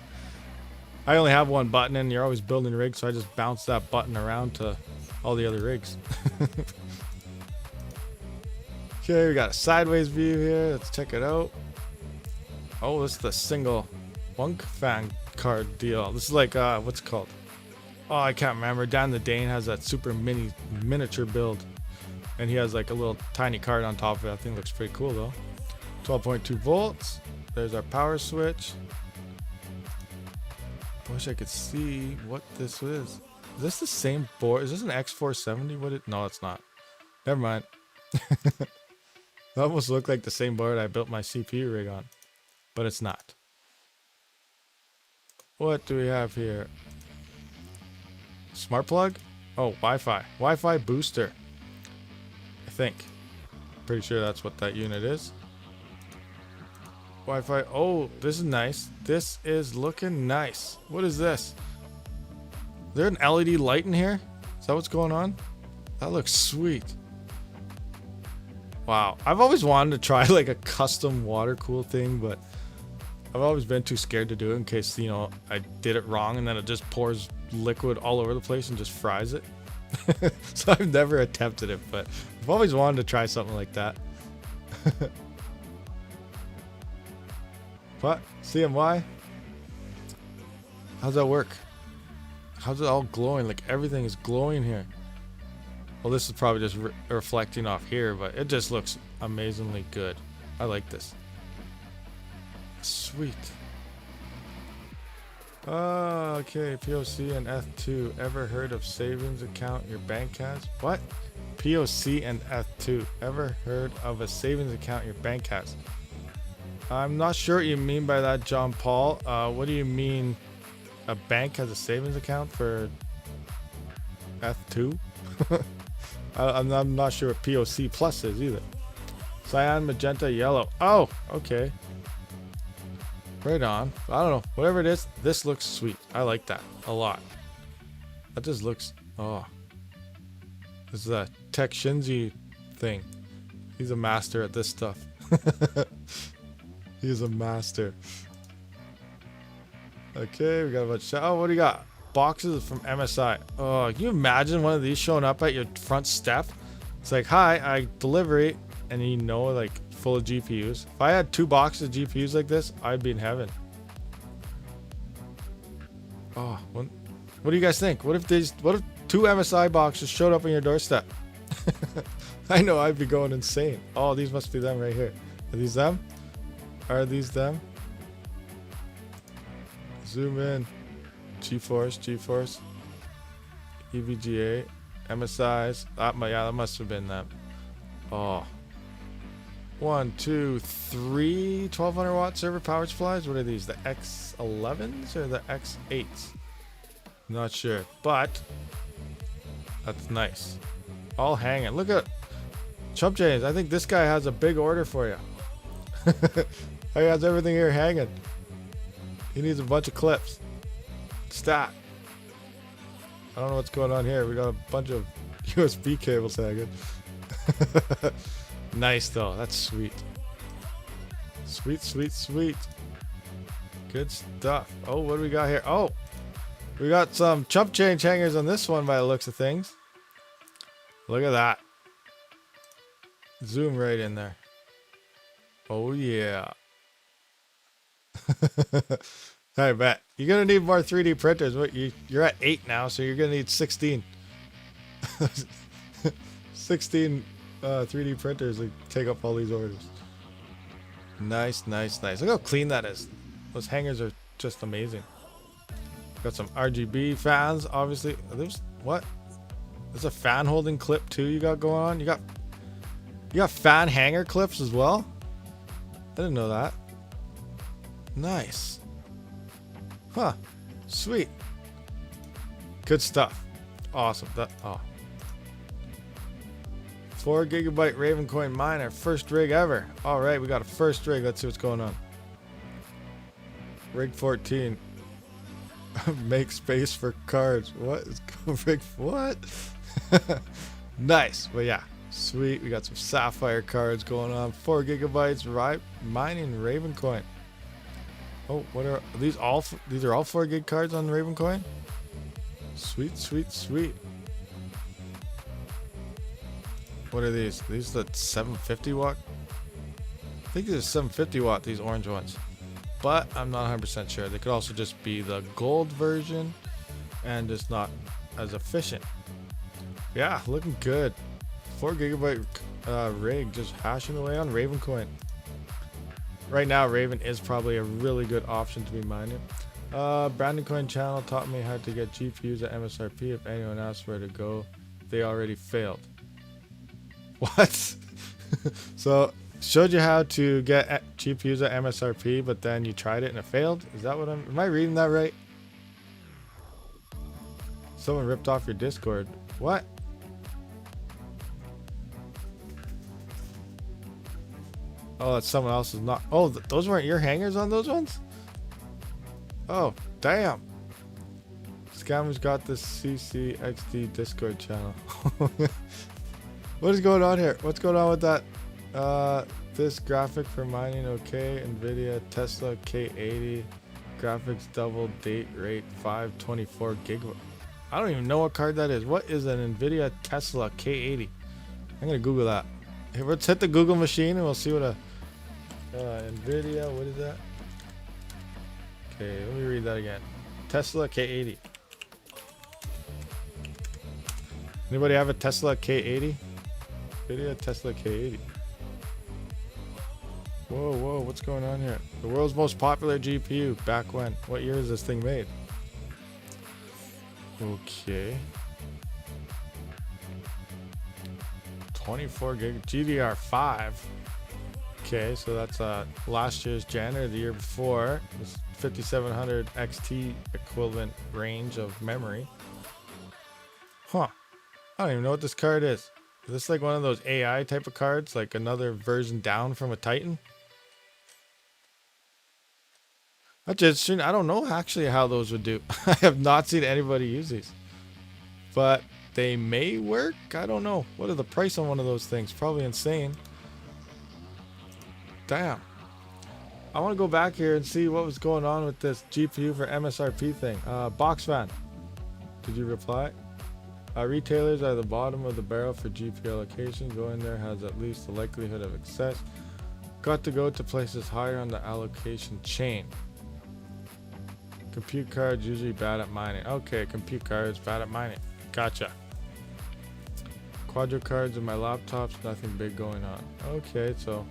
I only have one button, and you're always building rigs, so I just bounce that button around to all the other rigs. Okay, we got a sideways view here. Let's check it out. Oh, this is the single Wunk fan card deal. This is like, what's it called? Oh, I can't remember. Dan the Dane has that super miniature build, and he has like a little tiny card on top of it. I think it looks pretty cool though. 12.2 volts. There's our power switch. I wish I could see what this is. Is this the same board? Is this an X470? No, it's not. Never mind. It almost looked like the same board I built my CPU rig on, but it's not. What do we have here? Smart plug? Oh, Wi-Fi. Wi-Fi booster. I think. Pretty sure that's what that unit is. Wi-Fi. Oh, this is nice. This is looking nice. What is this? Is there an LED light in here? Is that what's going on? That looks sweet. Wow. I've always wanted to try like a custom water cool thing, but I've always been too scared to do it in case, you know, I did it wrong and then it just pours liquid all over the place and just fries it. So I've never attempted it, but I've always wanted to try something like that. What? CMY? How's that work? How's it all glowing? Like everything is glowing here. Well, this is probably just reflecting off here, but it just looks amazingly good. I like this. Sweet. Okay, POC and Eth2. Ever heard of savings account your bank has? What? POC and Eth2. Ever heard of a savings account your bank has? I'm not sure what you mean by that, John Paul. What do you mean a bank has a savings account for Eth2? I'm not sure what POC plus is either. Cyan, magenta, yellow. Oh, okay. Right on. I don't know. Whatever it is, this looks sweet. I like that a lot. That just looks... Oh. This is a Tech Shinji thing. He's a master at this stuff. He's a master. Okay, we got a bunch of... Oh, what do you got? Boxes from MSI. Oh, can you imagine one of these showing up at your front step? It's like, hi, I delivery, and you know, like full of GPUs. If I had 2 boxes of GPUs like this, I'd be in heaven. Oh, what do you guys think? What if 2 MSI boxes showed up on your doorstep? I know I'd be going insane. Oh, these must be them right here. Are these them? Are these them? Zoom in. GeForce, EVGA, MSIs. Yeah, that must have been them. Oh. 1, 2, 3 1200 watt server power supplies. What are these? The X11s or the X8s? Not sure, but that's nice. All hanging. Look at Chump James. I think this guy has a big order for you. He has everything here hanging. He needs a bunch of clips. Stack. I don't know what's going on here. We got a bunch of USB cables hanging. Nice though. That's sweet. Sweet, sweet, sweet. Good stuff. Oh, what do we got here? Oh, we got some chump change hangers on this one by the looks of things. Look at that. Zoom right in there. Oh yeah. I bet. You're going to need more 3D printers. You're at 8 now, so you're going to need 16. 16 3D printers to take up all these orders. Nice, nice, nice. Look how clean that is. Those hangers are just amazing. Got some RGB fans, obviously. There's what? There's a fan holding clip too you got going on. You got fan hanger clips as well? I didn't know that. Nice. Huh. Sweet. Good stuff. Awesome. 4 gigabyte Ravencoin miner. First rig ever. Alright, we got a first rig. Let's see what's going on. Rig 14. Make space for cards. What is rig? What? Nice. Well, yeah. Sweet. We got some sapphire cards going on. 4 gigabytes. Mining Ravencoin. Oh, what are these? These are all 4 gig cards on Ravencoin. Sweet, sweet, sweet. What are these? These are the 750 watt. I think these are 750 watt. These orange ones, but I'm not 100% sure. They could also just be the gold version, and just not as efficient. Yeah, looking good. 4 gigabyte rig just hashing away on Ravencoin. Right now, Raven is probably a really good option to be mining. Brandon Coin channel taught me how to get GPUs at MSRP. If anyone asks where to go, they already failed. What? So, showed you how to get GPUs at MSRP, but then you tried it and it failed? Is that what am I reading that right? Someone ripped off your Discord. What? Oh, that's someone else's. Not. Oh, those weren't your hangers on those ones? Oh, damn. Scammers got this CCXD Discord channel. What is going on here? What's going on with that? This graphic for mining, okay. Nvidia Tesla K80 graphics double date rate 524 gigabyte. I don't even know what card that is. What is an Nvidia Tesla K80? I'm gonna Google that. Hey, let's hit the Google machine and we'll see what a Nvidia. What is that? Okay, let me read that again. Tesla K80. Anybody have a Tesla K80? Nvidia Tesla K80. Whoa, whoa, what's going on here? The world's most popular GPU. Back when? What year is this thing made? Okay. 24 gig GDR5. Okay, so that's last year's Jan or the year before. This 5700 XT equivalent range of memory. Huh. I don't even know what this card is. Is this like one of those AI type of cards? Like another version down from a Titan? That's interesting. I don't know actually how those would do. I have not seen anybody use these. But they may work. I don't know. What are the price on one of those things? Probably insane. Damn. I want to go back here and see what was going on with this GPU for MSRP thing. Box fan. Did you reply? Retailers are the bottom of the barrel for GPU allocation. Going there has at least the likelihood of success. Got to go to places higher on the allocation chain. Compute cards usually bad at mining. Okay, compute cards bad at mining. Gotcha. Quadro cards in my laptops, nothing big going on. Okay, so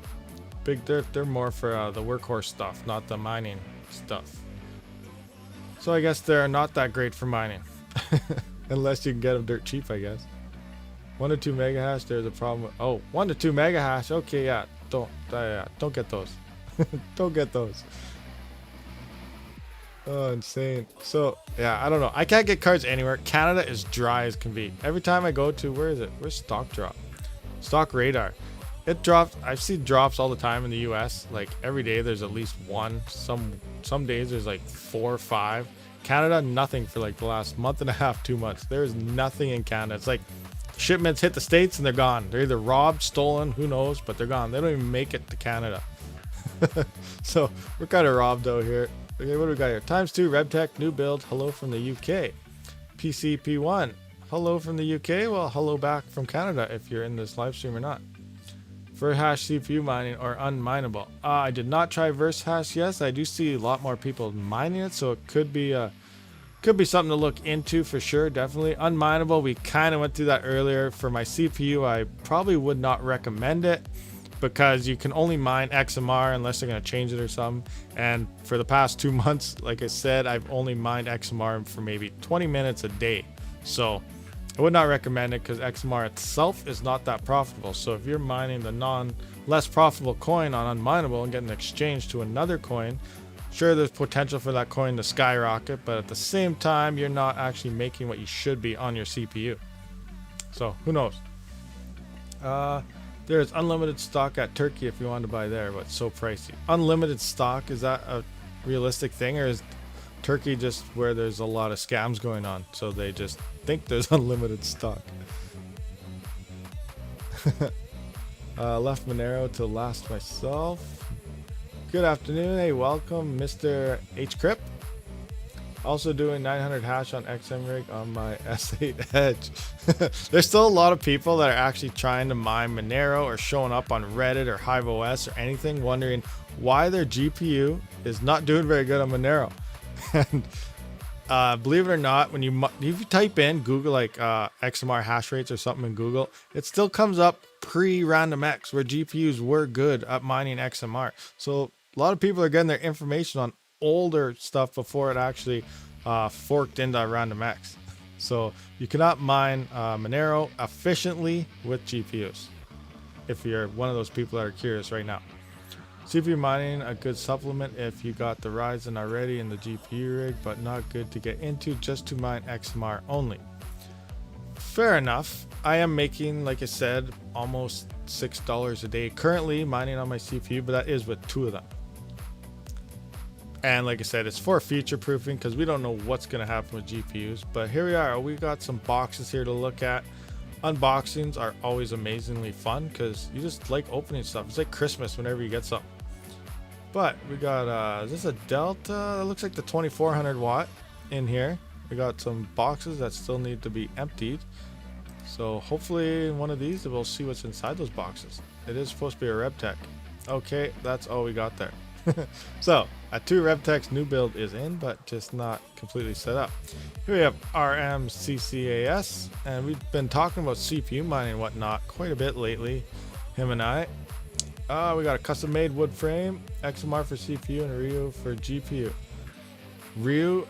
they're more for the workhorse stuff, not the mining stuff. So I guess they're not that great for mining. Unless you can get them dirt cheap, I guess. 1 to 2 mega hash, there's a problem with, oh, 1 to 2 mega hash. Okay, yeah, don't get those. Don't get those. Oh, insane. So yeah, I don't know. I can't get cards anywhere. Canada is dry as can be. Every time I go to, where is it? Where's stock drop? Stock radar. It drops. I've seen drops all the time in the US. Like every day there's at least one. Some days there's like 4 or 5. Canada, nothing for like the last month and a half, 2 months. There's nothing in Canada. It's like shipments hit the States and they're gone. They're either robbed, stolen, who knows, but they're gone. They don't even make it to Canada. So we're kind of robbed out here. Okay, what do we got here? ×2 RevTech, new build. Hello from the UK. PCP1. Hello from the UK. Well, hello back from Canada if you're in this live stream or not. For hash CPU mining or unmineable. I did not try verse hash. Yes, I do see a lot more people mining it, so it could be something to look into for sure. Definitely unmineable. We kind of went through that earlier. For my CPU, I probably would not recommend it because you can only mine XMR unless they're going to change it or something. And for the past 2 months, like I said, I've only mined XMR for maybe 20 minutes a day. So I would not recommend it because XMR itself is not that profitable. So if you're mining the less profitable coin on Unmineable and getting exchanged to another coin, sure, there's potential for that coin to skyrocket, but at the same time, you're not actually making what you should be on your CPU. So who knows? There's unlimited stock at Turkey if you want to buy there, but it's so pricey. Unlimited stock, is that a realistic thing, or is Turkey just where there's a lot of scams going on, so they just think there's unlimited stock? Left Monero to last myself. Good afternoon. Hey, welcome, Mr. HCrypt. Also doing 900 hash on XM rig on my S8 Edge. There's still a lot of people that are actually trying to mine Monero or showing up on Reddit or Hive OS or anything, wondering why their GPU is not doing very good on Monero. And believe it or not, when if you type in Google like XMR hash rates or something in Google, it still comes up pre-RandomX where GPUs were good at mining XMR. So a lot of people are getting their information on older stuff before it actually forked into RandomX. So you cannot mine Monero efficiently with GPUs if you're one of those people that are curious right now. CPU mining, a good supplement if you got the Ryzen already in the GPU rig, but not good to get into just to mine XMR only. Fair enough. I am making, like I said, almost $6 a day currently mining on my CPU, but that is with 2 of them. And like I said, it's for future proofing because we don't know what's going to happen with GPUs. But here we are. We got some boxes here to look at. Unboxings are always amazingly fun because you just like opening stuff. It's like Christmas whenever you get something. But we got, is this a Delta? That looks like the 2400 watt in here. We got some boxes that still need to be emptied. So hopefully in one of these we'll see what's inside those boxes. It is supposed to be a RevTech. Okay, that's all we got there. So a 2 RevTech's new build is in, but just not completely set up. Here we have RMCCAS, and we've been talking about CPU mining and whatnot quite a bit lately, him and I. We got a custom made wood frame, XMR for CPU and Ryu for GPU. Ryu,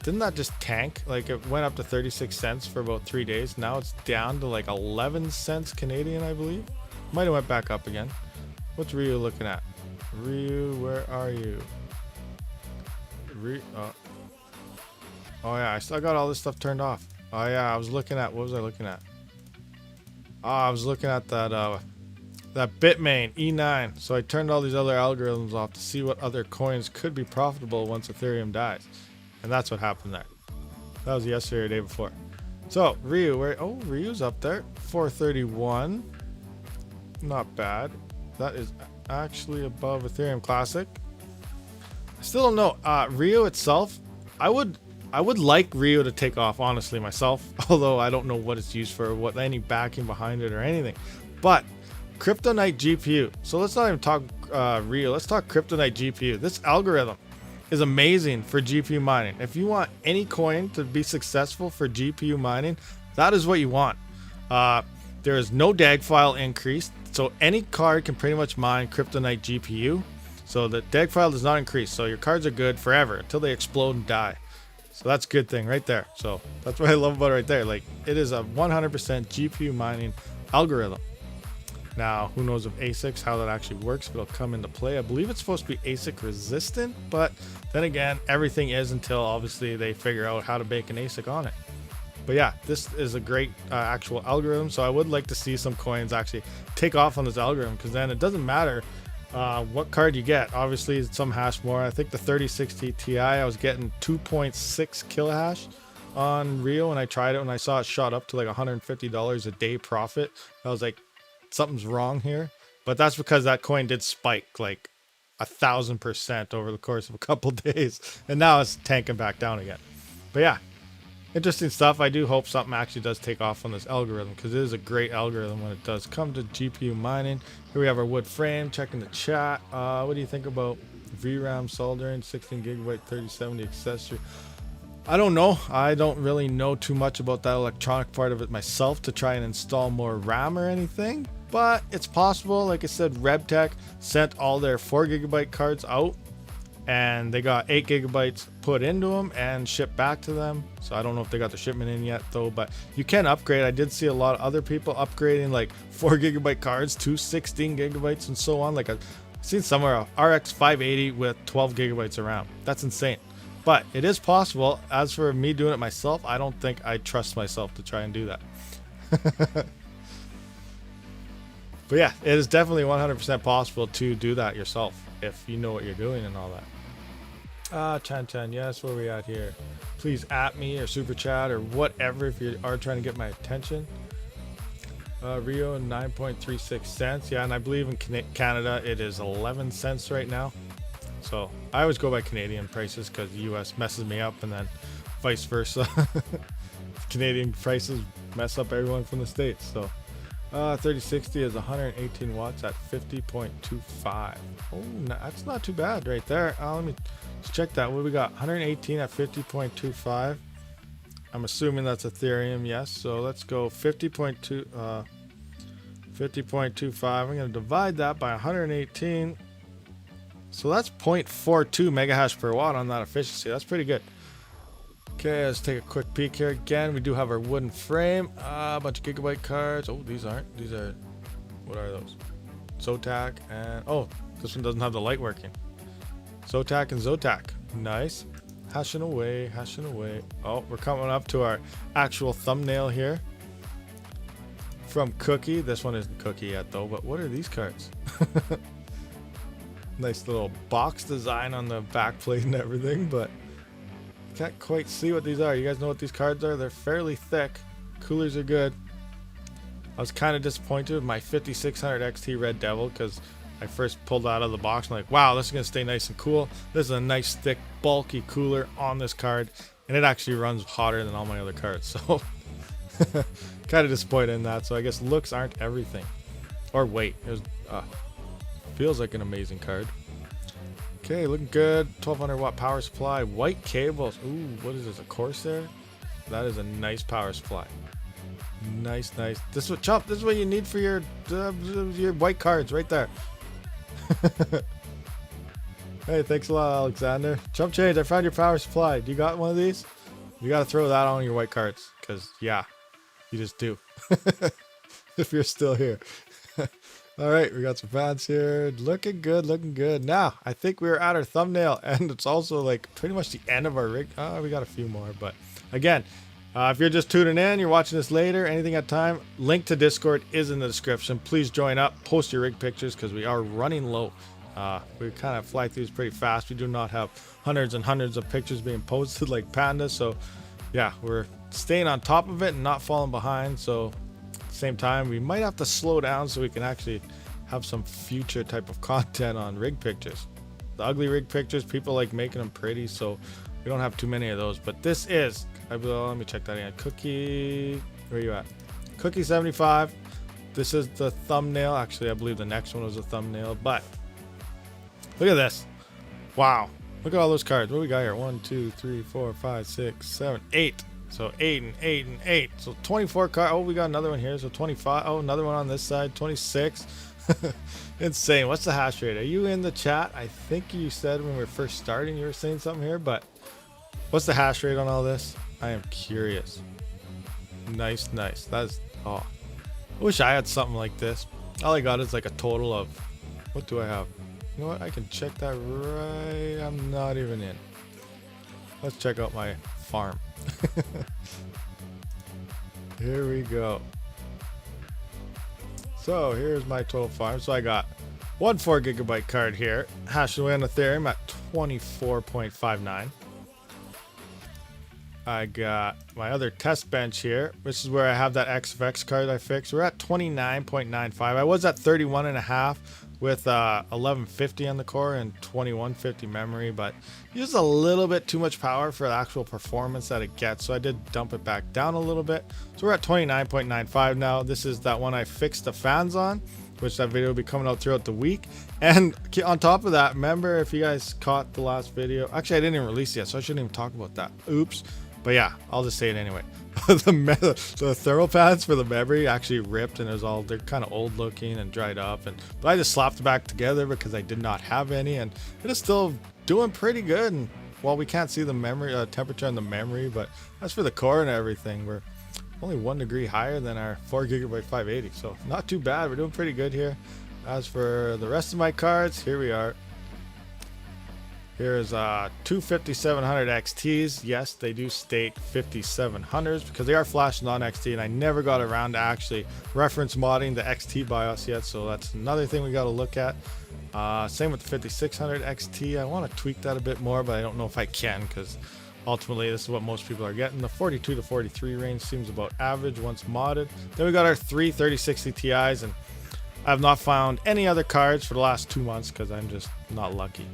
didn't that just tank? Like it went up to 36 cents for about 3 days. Now it's down to like 11 cents Canadian, I believe. Might have went back up again. What's Ryu looking at? Ryu, where are you? Oh yeah, I still got all this stuff turned off. Oh yeah, I was looking at, what was I looking at? Oh, I was looking at that Bitmain E9. So I turned all these other algorithms off to see what other coins could be profitable once Ethereum dies. And that's what happened there. That was yesterday or the day before. So Ryu, Ryu's up there, 431. Not bad. That is actually above Ethereum Classic. I still don't know. Ryu itself, I would like Ryu to take off, honestly, myself. Although I don't know what it's used for, what any backing behind it or anything. But Kryptonite GPU. So let's not even talk Ryu. Let's talk Kryptonite GPU. This algorithm is amazing for GPU mining. If you want any coin to be successful for GPU mining, that is what you want. There is no DAG file increase. So any card can pretty much mine Kryptonite GPU. So the DAG file does not increase. So your cards are good forever until they explode and die. So that's a good thing right there. So that's what I love about it right there. Like, it is a 100% GPU mining algorithm. Now, who knows if ASICs, how that actually works, if it'll come into play. I believe it's supposed to be ASIC resistant, but then again, everything is until obviously they figure out how to bake an ASIC on it. But yeah, this is a great actual algorithm. So I would like to see some coins actually take off on this algorithm, because then it doesn't matter what card you get. Obviously, some hash more. I think the 3060 Ti, I was getting 2.6 kilohash on Rio when I tried it, and I saw it shot up to like $150 a day profit. I was like, something's wrong here. But that's because that coin did spike like 1,000% over the course of a couple days, and now it's tanking back down again. But yeah, interesting stuff. I do hope something actually does take off on this algorithm, because it is a great algorithm when it does come to GPU mining. Here we have our wood frame. Checking the chat. What do you think about VRAM soldering 16 gigabyte 3070 accessory? I don't know. I don't really know too much about that electronic part of it myself to try and install more RAM or anything, but it's possible. Like I said, RebTech sent all their 4 gigabyte cards out, and they got 8 gigabytes put into them and shipped back to them. So I don't know if they got the shipment in yet though, but you can upgrade. I did see a lot of other people upgrading like 4 gigabyte cards to 16 gigabytes and so on. Like I've seen somewhere a RX 580 with 12 gigabytes of RAM. That's insane. But it is possible. As for me doing it myself, I don't think I trust myself to try and do that. But yeah, it is definitely 100% possible to do that yourself if you know what you're doing and all that. Chan, yes, where are we at here? Please at me or super chat or whatever if you are trying to get my attention. Rio 9.36 cents. Yeah, and I believe in Canada it is 11 cents right now. So I always go by Canadian prices because the US messes me up, and then vice versa. Canadian prices mess up everyone from the States. So 3060 is 118 watts at 50.25. Oh, that's not too bad right there. Let me check that. What do we got? 118 at 50.25. I'm assuming that's Ethereum. Yes. So let's go 50.2. 50.25. I'm going to divide that by 118. So that's 0.42 megahash per watt on that efficiency. That's pretty good. Okay, let's take a quick peek here. Again, we do have our wooden frame. A bunch of gigabyte cards. Oh, these aren't. These are, what are those? Zotac and, oh, this one doesn't have the light working. Zotac and Zotac. Nice. Hashing away, hashing away. Oh, we're coming up to our actual thumbnail here. From Cookie. This one isn't Cookie yet though, but what are these cards? Nice little box design on the back plate and everything, but can't quite see what these are. You guys know what these cards are? They're fairly thick. Coolers are good. I was kind of disappointed with my 5600 XT Red Devil because I first pulled out of the box and like, wow, this is going to stay nice and cool. This is a nice, thick, bulky cooler on this card, and it actually runs hotter than all my other cards. So kind of disappointed in that. So I guess looks aren't everything. Or weight. It was, feels like an amazing card. Okay, looking good. 1200 watt power supply. White cables. Ooh, what is this? A Corsair? That is a nice power supply. Nice, nice. This is what, Chump, this is what you need for your white cards right there. Hey, thanks a lot, Alexander. Chump Change, I found your power supply. Do you got one of these? You got to throw that on your white cards because, yeah, you just do. If you're still here. All right, we got some fans here. Looking good, looking good. Now, I think we're at our thumbnail, and it's also like pretty much the end of our rig. We got a few more, but again, if you're just tuning in, you're watching this later, anything at time, link to Discord is in the description. Please join up, post your rig pictures because we are running low. We kind of fly through these pretty fast. We do not have hundreds and hundreds of pictures being posted like Panda, so yeah, we're staying on top of it and not falling behind. So same time, we might have to slow down so we can actually have some future type of content on rig pictures. The ugly rig pictures, people like making them pretty, so we don't have too many of those. But this is, let me check that again. Cookie, where are you at? Cookie 75. This is the thumbnail. Actually, I believe the next one was a thumbnail, but look at this. Wow. Look at all those cards. What do we got here? 1, 2, 3, 4, 5, 6, 7, 8. So 8 and 8 and 8. So 24 cards. Oh, we got another one here. So 25. Oh, another one on this side. 26. Insane. What's the hash rate? Are you in the chat? I think you said when we were first starting you were saying something here, but what's the hash rate on all this? I am curious. Nice. That's, oh, I wish I had something like this. All I got is like a total of, what do I have? You know what? I can check that right. I'm not even in. Let's check out my farm. Here we go. So here's my total farm. So I got one 4 gigabyte card here, hashed away on Ethereum at 24.59. I got my other test bench here, which is where I have that XFX card I fixed. We're at 29.95. I was at 31.5 with 1150 on the core and 2150 memory, but used a little bit too much power for the actual performance that it gets, so I did dump it back down a little bit. So we're at 29.95 now. This is that one I fixed the fans on, which that video will be coming out throughout the week. And on top of that, remember, if you guys caught the last video, actually I didn't even release it yet, so I shouldn't even talk about that. Oops. But yeah, I'll just say it anyway. the thermal pads for the memory actually ripped, and they're kind of old looking and dried up, but I just slapped it back together because I did not have any, and it is still doing pretty good. And well, we can't see the memory temperature on the memory, but as for the core and everything, we're only 1 degree higher than our 4 gigabyte 580, so not too bad. We're doing pretty good here. As for the rest of my cards, here we are. Here's two 5700 XTs. Yes, they do state 5700s because they are flash non-XT, and I never got around to actually reference modding the XT BIOS yet, so that's another thing we got to look at. Same with the 5600 XT. I want to tweak that a bit more, but I don't know if I can because ultimately this is what most people are getting. The 42 to 43 range seems about average once modded. Then we got our three 3060 Ti's, and I have not found any other cards for the last 2 months because I'm just not lucky.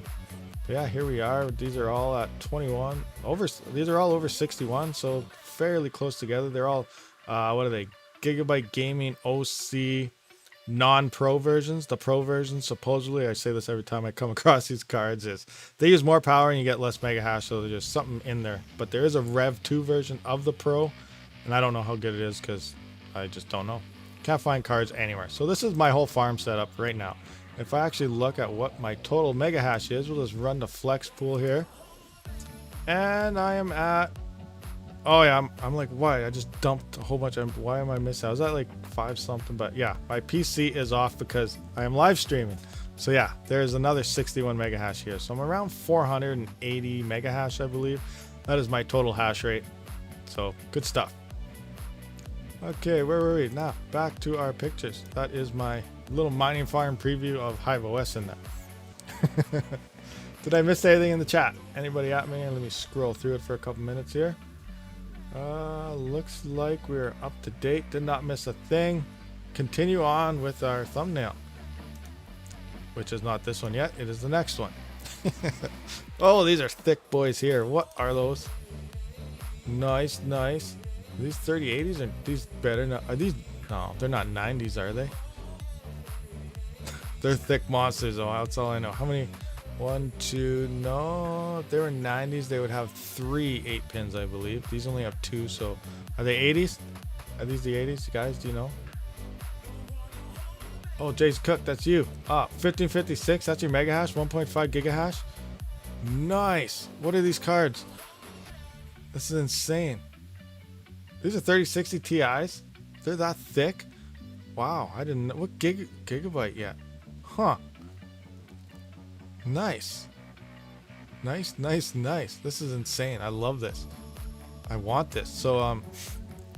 Yeah, here we are. These are all at 21 over. These are all over 61, so fairly close together. They're all what are they? Gigabyte Gaming OC non-pro versions. The pro versions, supposedly, I say this every time I come across these cards, is they use more power and you get less mega hash, so there's just something in there. But there is a Rev 2 version of the pro, and I don't know how good it is because I just don't know. Can't find cards anywhere. So this is my whole farm setup right now. If I actually look at what my total mega hash is, we'll just run the flex pool here. And I am at, oh yeah, I'm like, why? I just dumped a whole bunch of, why am I missing? I was at like 5 something, but yeah, my PC is off because I am live streaming. So yeah, there's another 61 mega hash here. So I'm around 480 mega hash, I believe. That is my total hash rate. So good stuff. Okay, where were we? Now back to our pictures. That is my little mining farm preview of Hive OS in there. Did I miss anything in the chat? Anybody at me? Let me scroll through it for a couple minutes here. Looks like we're up to date. Did not miss a thing. Continue on with our thumbnail, which is not this one yet. It is the next one. Oh, these are thick boys here. What are those? Nice. Are these 3080s or these better? Are these? No, they're not 90s, are they? They're thick monsters, though. That's all I know. How many? 1, 2. No, if they were 90s, they would have 3 8-pins, I believe. These only have 2. So, are they 80s? Are these the 80s, guys? Do you know? Oh, Jace Cook, that's you. 1556. That's your mega hash. 1.5 giga hash. Nice. What are these cards? This is insane. These are 3060 Ti's. They're that thick. Wow, I didn't know. What gigabyte yet? Huh. Nice. This is insane. I love this. I want this. So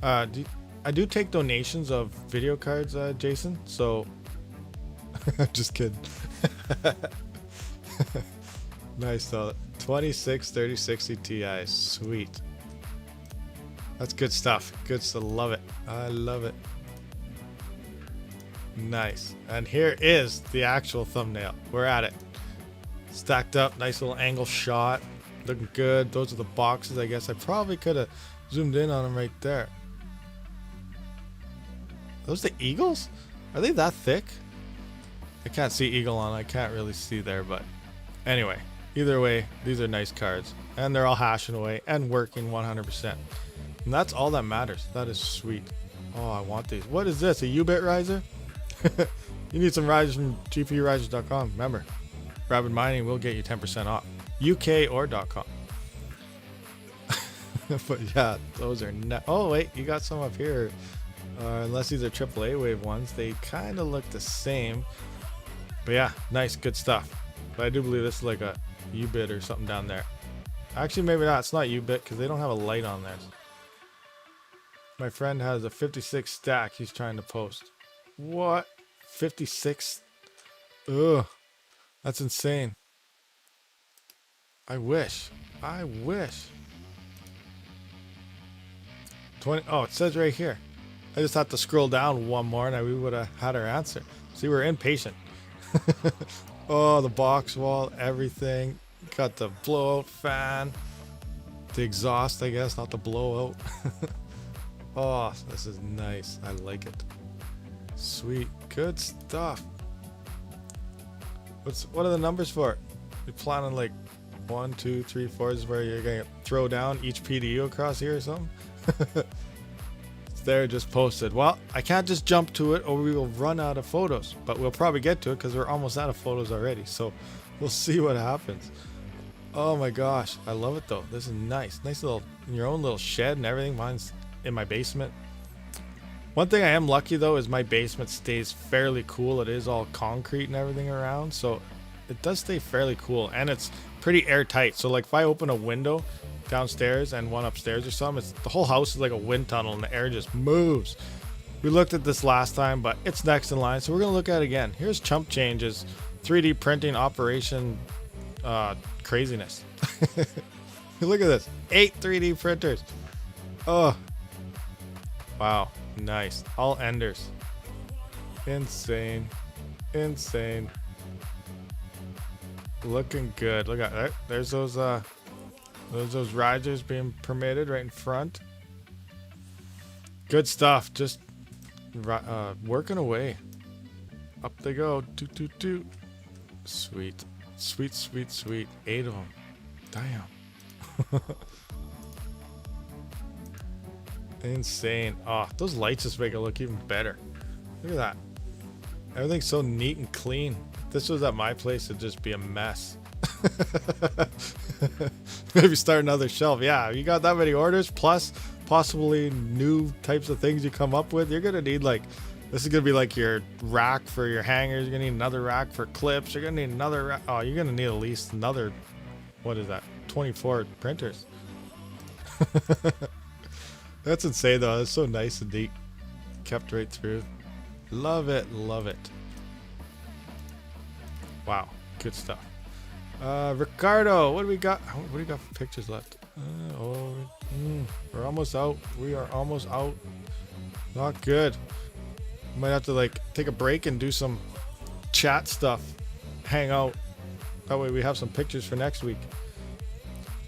I do take donations of video cards, Jason. So just kidding. Nice though. 26 3060 Ti. Sweet. That's good stuff. Good stuff. Love it. I love it. Nice. And here is the actual thumbnail. We're at it. Stacked up. Nice little angle shot. Looking good. Those are the boxes. I guess I probably could have zoomed in on them right there. Those the eagles? Are they that thick? I can't see eagle on. I can't really see there, but anyway, either way, these are nice cards, and they're all hashing away and working 100%. And that's all that matters. That is sweet. Oh, I want these. What is this? A U-bit riser? You need some risers from gpurisers.com. Remember, Rabid Mining will get you 10% off. UK or .com. But yeah, those are oh wait, you got some up here. Unless these are AAA wave ones, they kind of look the same. But yeah, nice, good stuff. But I do believe this is like a U-bit or something down there. Actually, maybe not. It's not U-bit because they don't have a light on there. My friend has a 56 stack he's trying to post. What? 56? Ugh. That's insane. I wish. 20. Oh, it says right here. I just have to scroll down one more and we would have had our answer. See, we're impatient. Oh, the box wall, everything. Got the blowout fan. The exhaust, I guess, not the blowout. Oh, this is nice. I like it. Sweet. Good stuff. What are the numbers for it? You're planning like 1, 2, 3, 4 is where you're gonna throw down each PDU across here or something? It's there, just posted. Well, I can't just jump to it or we will run out of photos, but we'll probably get to it because we're almost out of photos already. So we'll see what happens. Oh my gosh, I love it though. This is nice. Nice little, your own little shed and everything. Mine's in my basement. One thing I am lucky though is my basement stays fairly cool. It is all concrete and everything around, so it does stay fairly cool, and it's pretty airtight. So like if I open a window downstairs and one upstairs or something, the whole house is like a wind tunnel and the air just moves. We looked at this last time, but it's next in line, so we're gonna look at it again. Here's chump changes, 3D printing operation craziness. Look at this, 8 3D printers. Oh wow, nice. All enders. Insane. Looking good. Look at that. There's those risers being permitted right in front. Good stuff. Just working away. Up they go. Toot. Sweet. 8 of them. Damn. Insane. Oh, those lights just make it look even better. Look at that. Everything's so neat and clean. If this was at my place, it'd just be a mess. Maybe start another shelf. Yeah, you got that many orders plus possibly new types of things you come up with. You're gonna need like, this is gonna be like your rack for your hangers. You're gonna need another rack for clips. You're gonna need another rack. Oh, you're gonna need at least another, what is that, 24 printers. That's insane though. It's so nice and neat. Kept right through. Love it. Wow, good stuff. Ricardo, what do we got? What do we got for pictures left? We're almost out. We are almost out. Not good. Might have to like take a break and do some chat stuff. Hang out. That way we have some pictures for next week.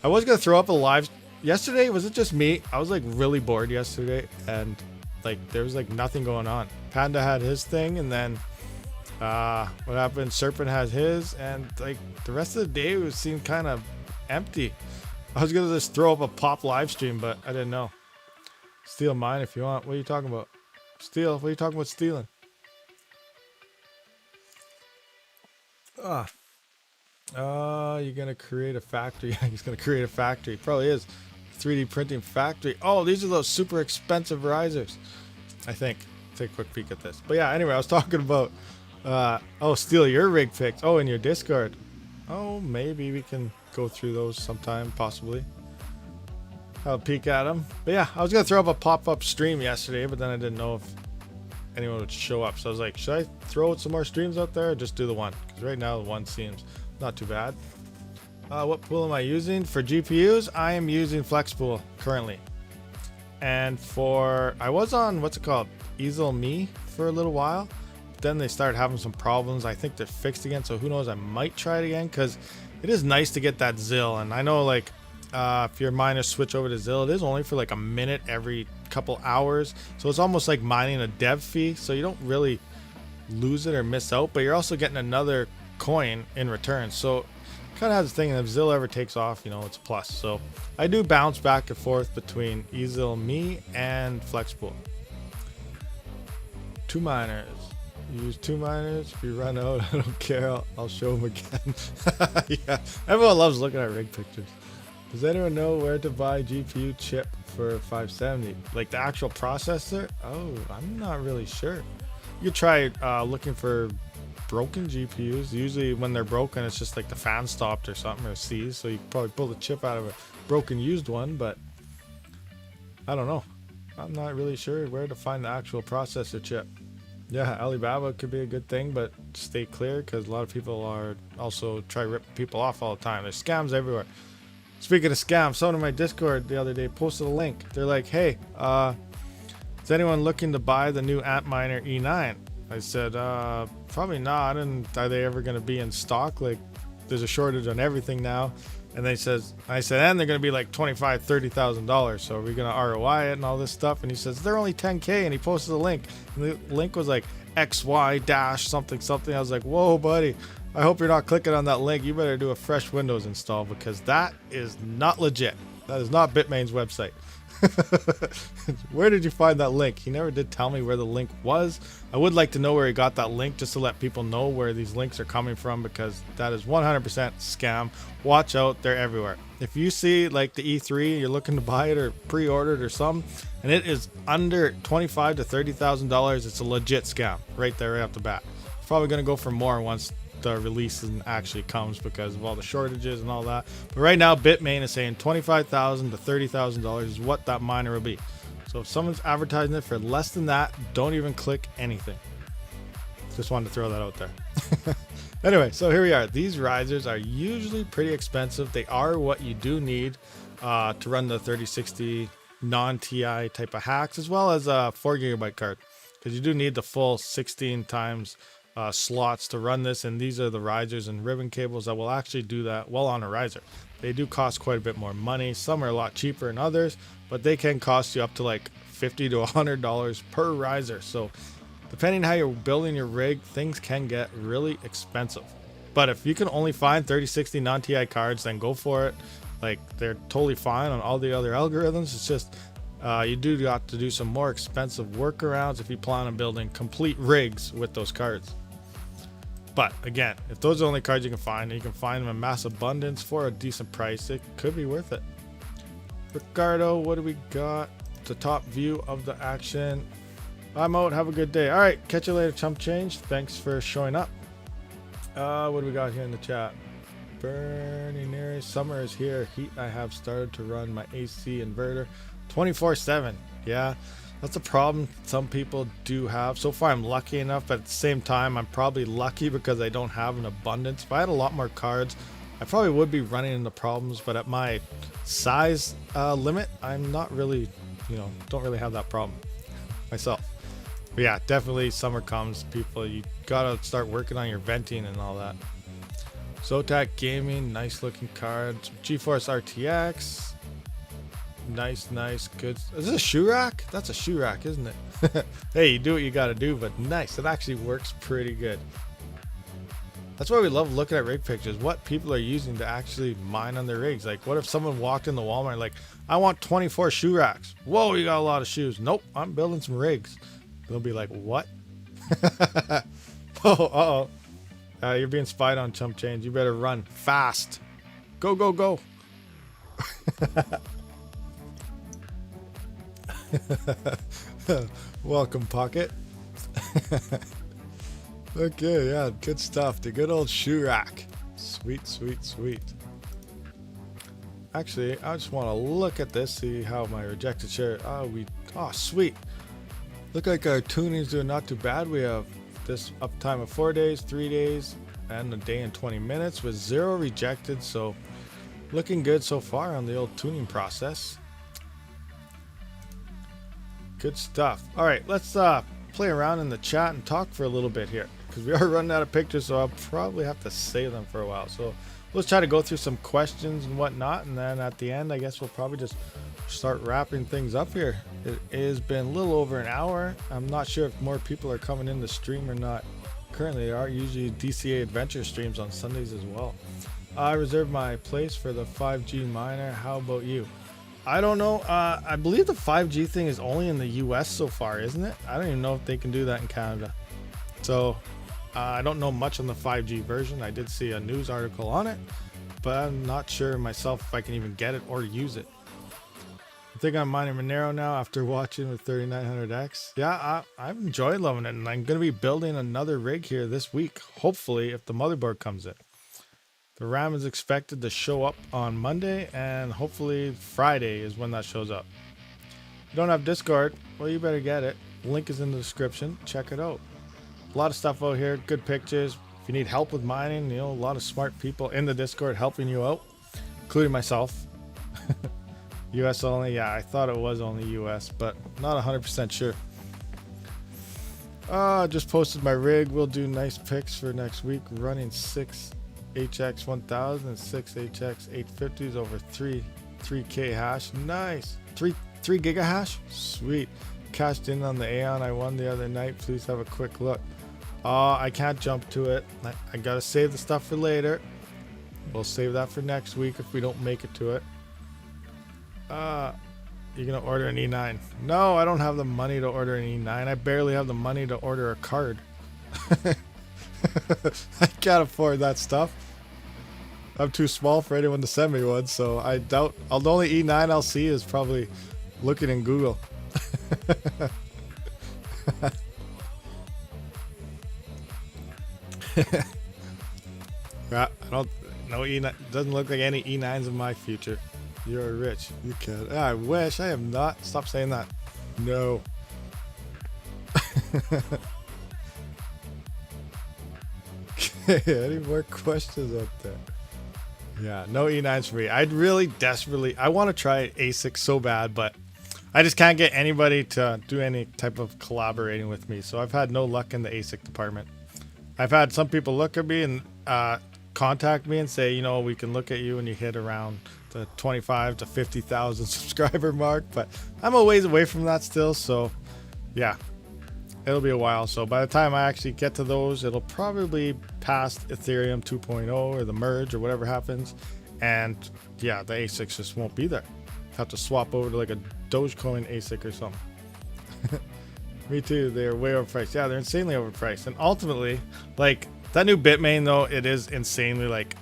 I was gonna throw up a live. Yesterday, was it just me? I was like really bored yesterday and like there was like nothing going on. Panda had his thing and then what happened? Serpent has his, and like the rest of the day seemed kind of empty. I was gonna just throw up a pop live stream, but I didn't know. Steal mine if you want. What are you talking about? Steal? What are you talking about stealing? You're gonna create a factory. He's gonna create a factory. Probably is. 3D printing factory. Oh, these are those super expensive risers. I think. Take a quick peek at this. But yeah, anyway, I was talking about steal your rig pics. Oh, in your Discord. Oh, maybe we can go through those sometime, possibly. Have a peek at them. But yeah, I was gonna throw up a pop-up stream yesterday, but then I didn't know if anyone would show up. So I was like, should I throw some more streams out there or just do the one? Because right now the one seems not too bad. What pool am I using? For GPUs, I am using FlexPool currently. And I was on, what's it called? EaselMe for a little while. Then they started having some problems. I think they're fixed again, so who knows, I might try it again because it is nice to get that ZIL. And I know like if your miners switch over to ZIL, it is only for like a minute every couple hours. So it's almost like mining a dev fee, so you don't really lose it or miss out, but you're also getting another coin in return. So kind of has a thing, and if Zilla ever takes off, you know, it's a plus. So I do bounce back and forth between EZIL.me and Flexpool. 2 miners. Use 2 miners. If you run out, I don't care. I'll show them again. Yeah, everyone loves looking at rig pictures. Does anyone know where to buy GPU chip for 570? Like the actual processor? Oh, I'm not really sure. You could try looking for broken GPUs. Usually when they're broken, it's just like the fan stopped or something, or seized. So you could probably pull the chip out of a broken used one, but I don't know. I'm not really sure where to find the actual processor chip. Yeah, Alibaba could be a good thing, but stay clear because a lot of people are also try to rip people off all the time. There's scams everywhere. Speaking of scams, someone in my Discord the other day posted a link. They're like, hey, is anyone looking to buy the new Antminer E9? I said, probably not. And are they ever going to be in stock? Like, there's a shortage on everything now. And I said, and they're going to be like $25,000, $30,000. So are we going to ROI it and all this stuff? And he says, they're only 10K. And he posted a link. And the link was like XY dash something something. I was like, whoa, buddy. I hope you're not clicking on that link. You better do a fresh Windows install because that is not legit. That is not Bitmain's website. Where did you find that link? He never did tell me where the link was. I would like to know where he got that link just to let people know where these links are coming from because that is 100% scam. Watch out, they're everywhere. If you see like the E3, you're looking to buy it or pre-order it or something, and it is under $25,000 to $30,000, it's a legit scam right there right off the bat. It's probably going to go for more once the release actually comes because of all the shortages and all that. But right now Bitmain is saying $25,000 to $30,000 is what that miner will be. So if someone's advertising it for less than that, don't even click anything. Just wanted to throw that out there. Anyway, so here we are. These risers are usually pretty expensive. They are what you do need to run the 3060 non-TI type of hacks, as well as a 4GB card, because you do need the full 16 times slots to run this, and these are the risers and ribbon cables that will actually do that well on a riser. They do cost quite a bit more money. Some are a lot cheaper than others, but they can cost you up to like $50 to $100 per riser. So depending on how you're building your rig, things can get really expensive. But if you can only find 3060 non-TI cards, then go for it. Like, they're totally fine on all the other algorithms. It's just you do have to do some more expensive workarounds if you plan on building complete rigs with those cards. But again, if those are the only cards you can find, and you can find them in mass abundance for a decent price, it could be worth it. Ricardo, what do we got? The top view of the action. I'm out. Have a good day. All right, catch you later, Chump Change. Thanks for showing up. What do we got here in the chat? Burning areas. Summer is here. Heat. I have started to run my AC inverter 24/7. Yeah, that's a problem some people do have. So far, I'm lucky enough, but at the same time, I'm probably lucky because I don't have an abundance. If I had a lot more cards, I probably would be running into problems, but at my size limit, I'm not really, don't really have that problem myself. But yeah, definitely summer comes, people, you gotta start working on your venting and all that. Zotac Gaming, nice looking cards. GeForce RTX. Nice, good. Is this a shoe rack? That's a shoe rack, isn't it? Hey, you do what you gotta do, but nice. It actually works pretty good. That's why we love looking at rig pictures. What people are using to actually mine on their rigs. Like, what if someone walked in the Walmart like, I want 24 shoe racks. Whoa, you got a lot of shoes. Nope, I'm building some rigs. They'll be like, what? Oh, you're being spied on, Chump Change. You better run fast. Go, go, go. Welcome, Pocket. Okay, yeah, good stuff. The good old shoe rack. Sweet. Actually, I just want to look at this, see how my rejected share. Oh, sweet. Look like our tuning's doing not too bad. We have this uptime of 4 days, 3 days, and a day and 20 minutes with 0 rejected. So looking good so far on the old tuning process. Good stuff. All right, let's play around in the chat and talk for a little bit here because we are running out of pictures, so I'll probably have to save them for a while. So let's try to go through some questions and whatnot, and then at the end, I guess we'll probably just start wrapping things up here. It has been a little over an hour. I'm not sure if more people are coming in the stream or not. Currently, there are usually DCA adventure streams on Sundays as well. I reserved my place for the 5G miner. How about you? I don't know. I believe the 5G thing is only in the US so far, isn't it? I don't even know if they can do that in Canada. So I don't know much on the 5G version. I did see a news article on it, but I'm not sure myself if I can even get it or use it. I think I'm mining Monero now after watching the 3900X. Yeah, I've enjoyed loving it, and I'm going to be building another rig here this week, hopefully, if the motherboard comes in. The RAM is expected to show up on Monday, and hopefully Friday is when that shows up. If you don't have Discord, well, you better get it. Link is in the description. Check it out. A lot of stuff out here, good pictures. If you need help with mining, you know, a lot of smart people in the Discord helping you out, including myself. US only, yeah, I thought it was only US, but not 100% sure. Just posted my rig. We'll do nice pics for next week. Running 6 HX 1000 and 6 HX 850s over 3K hash. Nice. 3 giga hash? Sweet. Cashed in on the Aeon I won the other night. Please have a quick look. I can't jump to it. I gotta save the stuff for later. We'll save that for next week if we don't make it to it. You're gonna order an E9? No, I don't have the money to order an E9. I barely have the money to order a card. I can't afford that stuff. I'm too small for anyone to send me one, so I doubt. The only E9 I'll see is probably looking in Google. Yeah, I don't. No E9. Doesn't look like any E9s in my future. You're rich. You can. I wish. I am not. Stop saying that. No. Okay, any more questions up there? Yeah, no E9s for me. I'd really desperately. I want to try ASIC so bad, but I just can't get anybody to do any type of collaborating with me. So I've had no luck in the ASIC department. I've had some people look at me and contact me and say, you know, we can look at you when you hit around the 25 to 50,000 subscriber mark, but I'm a ways away from that still. So yeah, it'll be a while. So by the time I actually get to those, it'll probably past Ethereum 2.0 or the merge or whatever happens. And yeah, the ASICs just won't be there. Have to swap over to like a Dogecoin ASIC or something. Me too. They're way overpriced. Yeah, they're insanely overpriced. And ultimately, like that new Bitmain though, it is insanely like,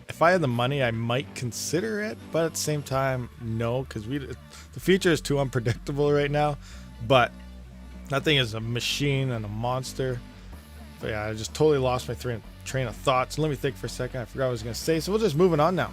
if I had the money, I might consider it, but at the same time, no, because the future is too unpredictable right now. But that thing is a machine and a monster. But yeah, I just totally lost my train of thought. So let me think for a second. I forgot what I was going to say. So we're just moving on now.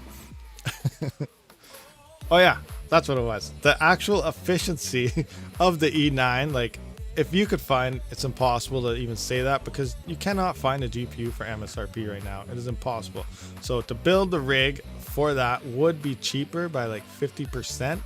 Oh yeah, that's what it was. The actual efficiency of the E9, like if you could find, it's impossible to even say that because you cannot find a GPU for MSRP right now. It is impossible. So to build the rig for that would be cheaper by like 50%.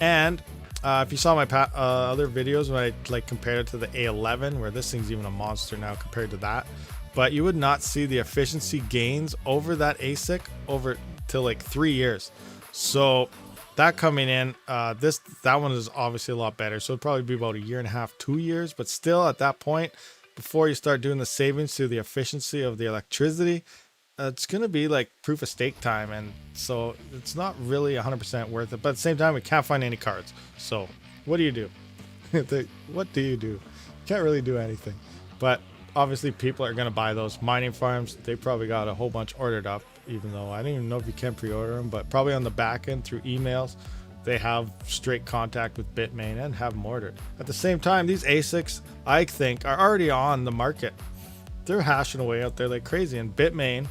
And if you saw my other videos when I like compared it to the A11, where this thing's even a monster now compared to that, but you would not see the efficiency gains over that ASIC over till like 3 years. So that coming in, that one is obviously a lot better. So it'd probably be about 1.5 years, 2 years, but still at that point, before you start doing the savings to the efficiency of the electricity, it's going to be like proof of stake time. And so it's not really 100% worth it. But at the same time, we can't find any cards. So what do you do? What do you do? You can't really do anything. But obviously people are going to buy those mining farms. They probably got a whole bunch ordered up, even though I don't even know if you can pre-order them, but probably on the back end through emails, they have straight contact with Bitmain and have them ordered. At the same time, these ASICs, I think, are already on the market. They're hashing away out there like crazy. And Bitmain,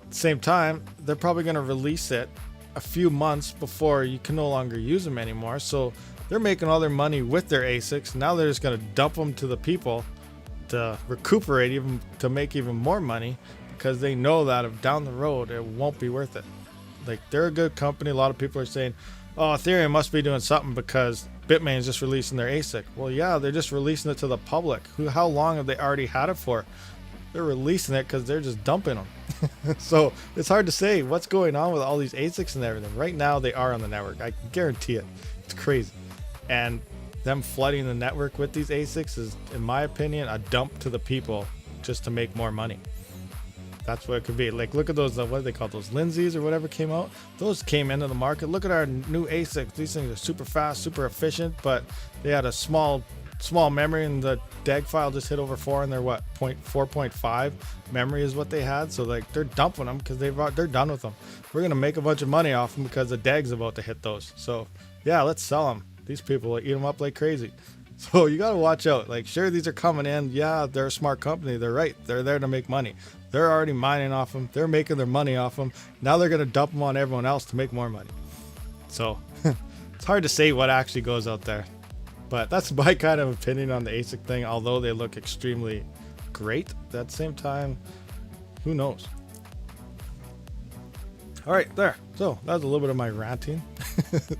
at the same time, they're probably going to release it a few months before you can no longer use them anymore. So they're making all their money with their ASICs. Now they're just going to dump them to the people to recuperate, even to make even more money, because they know that if down the road it won't be worth it. Like, they're a good company. A lot of people are saying, oh, Ethereum must be doing something because Bitmain is just releasing their ASIC. Well, yeah, they're just releasing it to the public. How long have they already had it for? They're releasing it because they're just dumping them. So it's hard to say what's going on with all these ASICs and everything. Right now they are on the network. I can guarantee it. It's crazy. And them flooding the network with these ASICs is, in my opinion, a dump to the people just to make more money. That's what it could be. Like, look at those, what do they call those, Lindsays or whatever came out? Those came into the market. Look at our new ASICs. These things are super fast, super efficient, but they had a small memory, and the DAG file just hit over 4, and they're what, 4.5 memory is what they had. So like, they're dumping them because they're done with them. We're gonna make a bunch of money off them because the DAG's about to hit those. So yeah, let's sell them. These people will eat them up like crazy. So you gotta watch out. Like, sure, these are coming in. Yeah, they're a smart company. They're right. They're there to make money. They're already mining off them. They're making their money off them. Now they're gonna dump them on everyone else to make more money. So it's hard to say what actually goes out there. But that's my kind of opinion on the ASIC thing. Although they look extremely great, at the same time, who knows? All right, there. So that was a little bit of my ranting.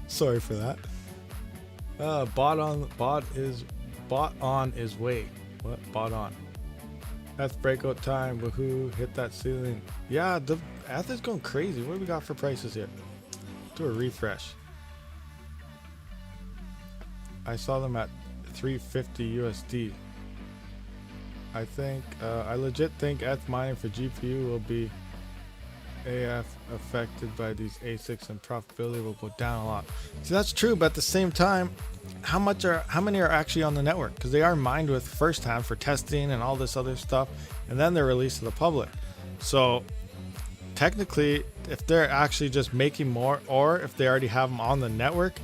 Sorry for that. Bot on is way. What? Bot on. That's breakout time. Woohoo! Hit that ceiling. Yeah, the ETH is going crazy. What do we got for prices here? Do a refresh. I saw them at 350 USD. I think I legit think ETH mining for GPU will be AF affected by these ASICs, and profitability will go down a lot. See, that's true, but at the same time, how many are actually on the network? Because they are mined with firsthand for testing and all this other stuff, and then they're released to the public. So technically, if they're actually just making more, or if they already have them on the network,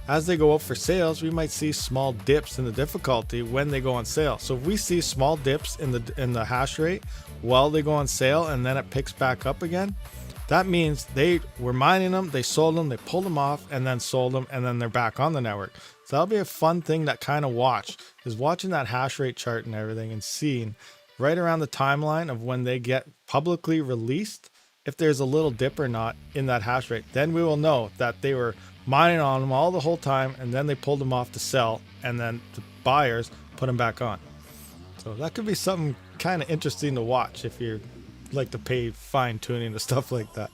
as they go up for sales, we might see small dips in the difficulty when they go on sale. So if we see small dips in the hash rate while they go on sale, and then it picks back up again, that means they were mining them, they sold them, they pulled them off, and then sold them, and then they're back on the network. So that'll be a fun thing that kind of watch, is watching that hash rate chart and everything, and seeing right around the timeline of when they get publicly released, if there's a little dip or not in that hash rate. Then we will know that they were mining on them all the whole time, and then they pulled them off to sell, and then the buyers put them back on. So that could be something kind of interesting to watch if you like to pay fine tuning to stuff like that.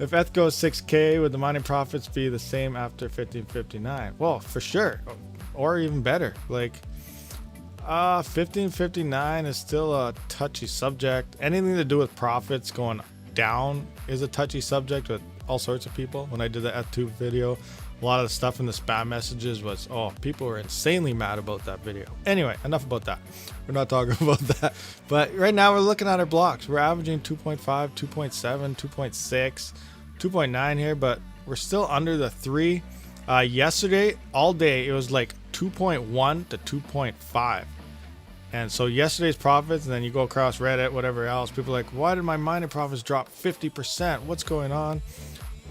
If ETH goes 6K, would the mining profits be the same after 1559? Well, for sure, or even better. Like 1559 is still a touchy subject. Anything to do with profits going down is a touchy subject with all sorts of people. When I did the ETH2 video, a lot of the stuff in the spam messages was, oh, people were insanely mad about that video. Anyway, enough about that. We're not talking about that. But right now we're looking at our blocks. We're averaging 2.5, 2.7, 2.6, 2.9 here, but we're still under the 3. Yesterday, all day, it was like 2.1 to 2.5. And so yesterday's profits, and then you go across Reddit, whatever else, people are like, why did my mining profits drop 50%? What's going on?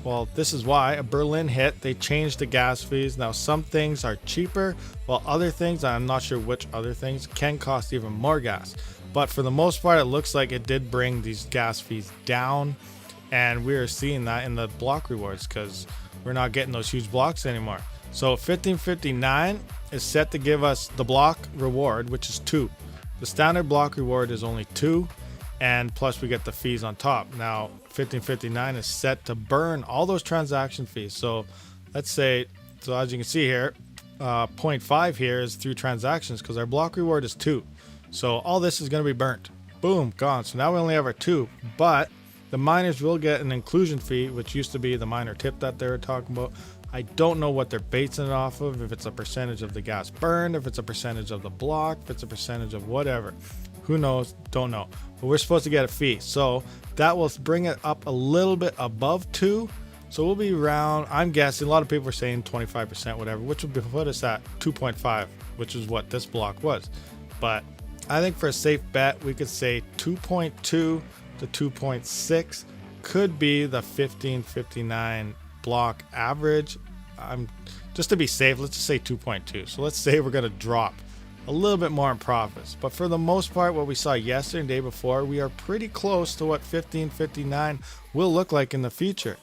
Well, this is why. A Berlin hit, they changed the gas fees. Now some things are cheaper, while other things, I'm not sure which other things, can cost even more gas. But for the most part, it looks like it did bring these gas fees down, and we are seeing that in the block rewards because we're not getting those huge blocks anymore. So 1559 is set to give us the block reward, which is 2. The standard block reward is only 2, and plus we get the fees on top. Now 1559 is set to burn all those transaction fees. So let's say, so as you can see here, 0.5 here is through transactions because our block reward is 2. So all this is going to be burnt. Boom, gone. So now we only have our 2, but the miners will get an inclusion fee, which used to be the miner tip that they were talking about. I don't know what they're basing it off of, if it's a percentage of the gas burned, if it's a percentage of the block, if it's a percentage of whatever. Who knows? Don't know. But we're supposed to get a fee. So that will bring it up a little bit above 2. So we'll be around, I'm guessing, a lot of people are saying 25%, whatever, which would put us at 2.5, which is what this block was. But I think for a safe bet, we could say 2.2 to 2.6 could be the 1559 block average. Just to be safe, let's just say 2.2. So let's say we're going to drop a little bit more in profits, but for the most part, what we saw yesterday and the day before, we are pretty close to what 1559 will look like in the future.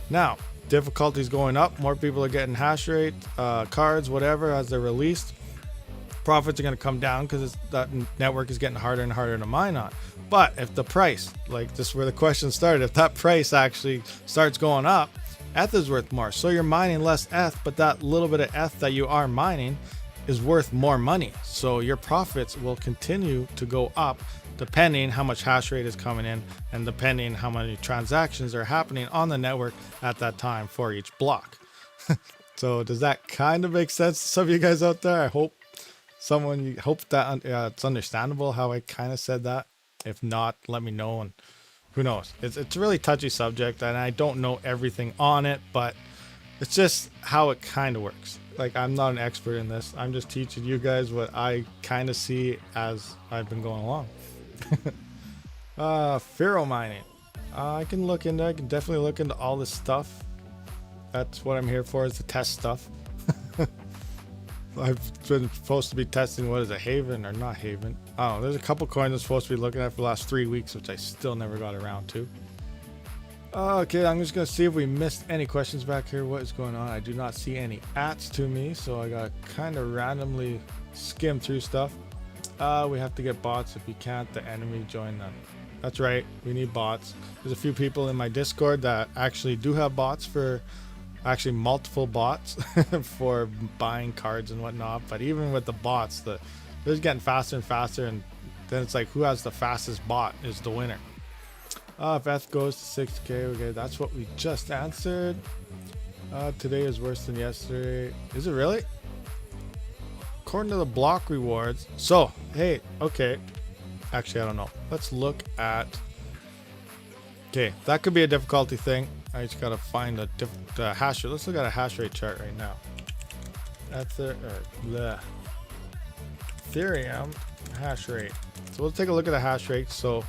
Now, difficulty's going up, more people are getting hash rate cards, whatever, as they're released. Profits are going to come down because that network is getting harder and harder to mine on. But if the price, like this is where the question started, if that price actually starts going up, ETH is worth more. So you're mining less ETH, but that little bit of ETH that you are mining is worth more money. So your profits will continue to go up depending how much hash rate is coming in and depending how many transactions are happening on the network at that time for each block. So does that kind of make sense to some of you guys out there? I hope that it's understandable how I kind of said that. If not, let me know, and who knows. It's a really touchy subject and I don't know everything on it, but it's just how it kind of works. Like, I'm not an expert in this. I'm just teaching you guys what I kind of see as I've been going along. Referral mining. I can definitely look into all this stuff. That's what I'm here for, is to test stuff. I've been supposed to be testing, what is it, Haven or not Haven? I don't know. There's a couple coins I'm supposed to be looking at for the last 3 weeks, which I still never got around to. Okay, I'm just going to see if we missed any questions back here. What is going on? I do not see any ats to me, so I got to kind of randomly skim through stuff. We have to get bots. If you can't, the enemy join them. That's right, we need bots. There's a few people in my Discord that actually do have bots for, actually multiple bots for buying cards and whatnot. But even with the bots, they're just getting faster and faster, and then it's like, who has the fastest bot is the winner. If F goes to 6k, okay, that's what we just answered. Today is worse than yesterday. Is it really? According to the block rewards. So, hey, okay. Actually, I don't know. Let's look at... Okay, that could be a difficulty thing. I just gotta find the hash rate. Let's look at a hash rate chart right now. That's the Ethereum hash rate. So we'll take a look at the hash rate. So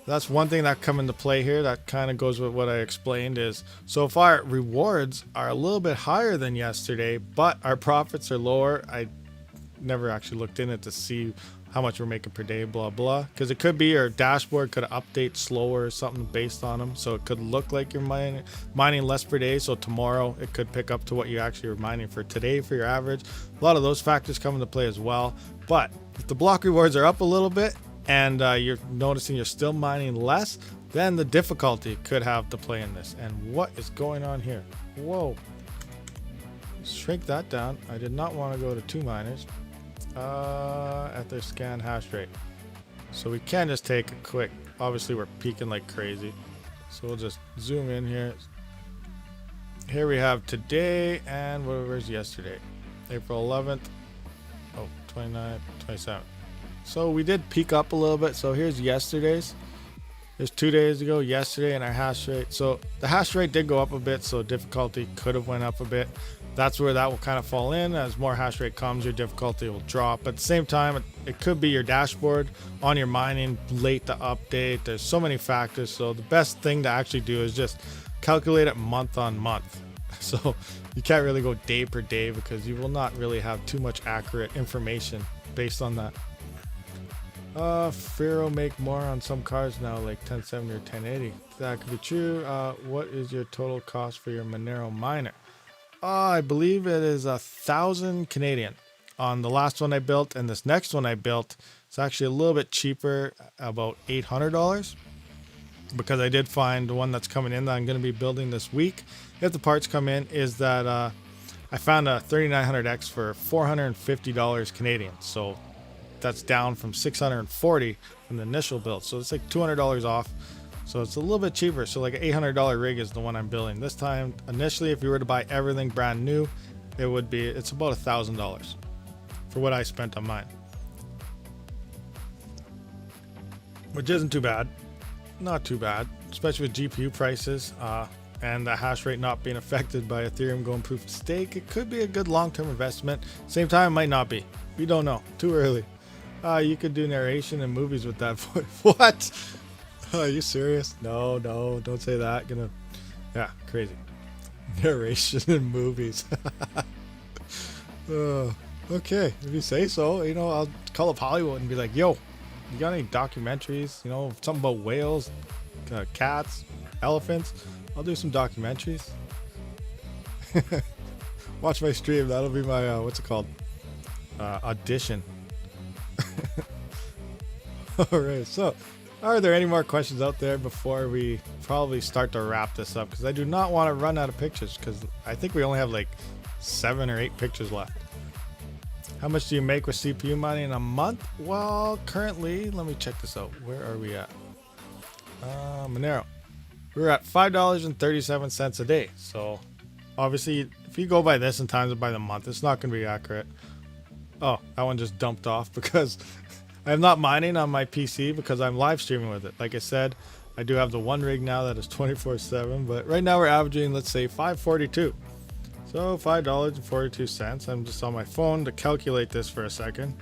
that's one thing that come into play here. That kind of goes with what I explained, is so far rewards are a little bit higher than yesterday, but our profits are lower. I never actually looked in it to see how much we're making per day, blah blah, because it could be your dashboard could update slower or something based on them, so it could look like you're mining less per day, so tomorrow it could pick up to what you actually were mining for today for your average. A lot of those factors come into play as well. But if the block rewards are up a little bit and you're noticing you're still mining less, then the difficulty could have to play in this. And what is going on here? Whoa, shrink that down. I did not want to go to 2 miners. At their scan hash rate, so we can just take a quick, obviously we're peaking like crazy, so we'll just zoom in here. Here we have today, and where's yesterday? April 11th. Oh, 29th, 27th. So we did peak up a little bit. So here's yesterday's. There's 2 days ago, yesterday, and our hash rate. So the hash rate did go up a bit, so difficulty could have went up a bit. That's where that will kind of fall in. As more hash rate comes, your difficulty will drop. At the same time, it could be your dashboard on your mining late to update. There's so many factors. So the best thing to actually do is just calculate it month on month. So you can't really go day per day, because you will not really have too much accurate information based on that. Faro make more on some cards now, like 1070 or 1080. That could be true. What is your total cost for your Monero miner? I believe it is 1,000 Canadian on the last one I built, and this next one I built, it's actually a little bit cheaper, about $800, because I did find the one that's coming in that I'm going to be building this week, if the parts come in, is that I found a 3900X for $450 Canadian. So that's down from $640 from the initial build, so it's like $200 off. So it's a little bit cheaper. So like an $800 rig is the one I'm building this time. Initially, if you were to buy everything brand new, it's about $1,000 for what I spent on mine, which isn't too bad. Not too bad, especially with GPU prices and the hash rate not being affected by Ethereum going proof of stake. It could be a good long-term investment. Same time, it might not be. We don't know. Too early. You could do narration and movies with that. What? Are you serious? No, don't say that. Yeah, crazy. Narration in movies. Okay, if you say so. I'll call up Hollywood and be like, yo, you got any documentaries? Something about whales, cats, elephants. I'll do some documentaries. Watch my stream. That'll be my, what's it called? Audition. Alright, so are there any more questions out there before we probably start to wrap this up? Because I do not want to run out of pictures, because I think we only have like 7 or 8 pictures left. How much do you make with CPU mining in a month? Well, currently, let me check this out. Where are we at? Monero. We're at $5.37 a day. So obviously, if you go by this and times it by the month, it's not going to be accurate. Oh, that one just dumped off because I'm not mining on my PC because I'm live streaming with it. Like I said, I do have the one rig now that is 24/7, but right now we're averaging, let's say, 542. So $5.42. I'm just on my phone to calculate this for a second.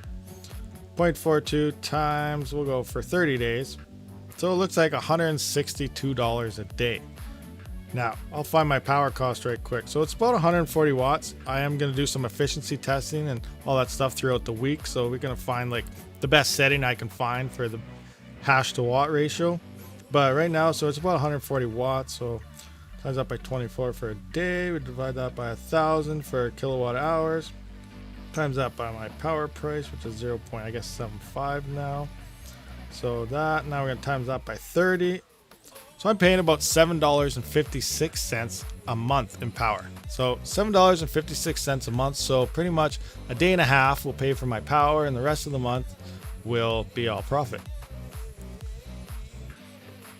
0.42 times, we'll go for 30 days. So it looks like $162 a day. Now, I'll find my power cost right quick. So it's about 140 watts. I am going to do some efficiency testing and all that stuff throughout the week. So we're going to find like the best setting I can find for the hash to watt ratio. But right now, so it's about 140 watts. So times that by 24 for a day. We divide that by 1,000 for kilowatt hours. Times that by my power price, which is 0.75 now. So that, now we're going to times that by 30. So I'm paying about $7.56 a month in power. So $7.56 a month. So pretty much a day and a half will pay for my power, and the rest of the month will be all profit.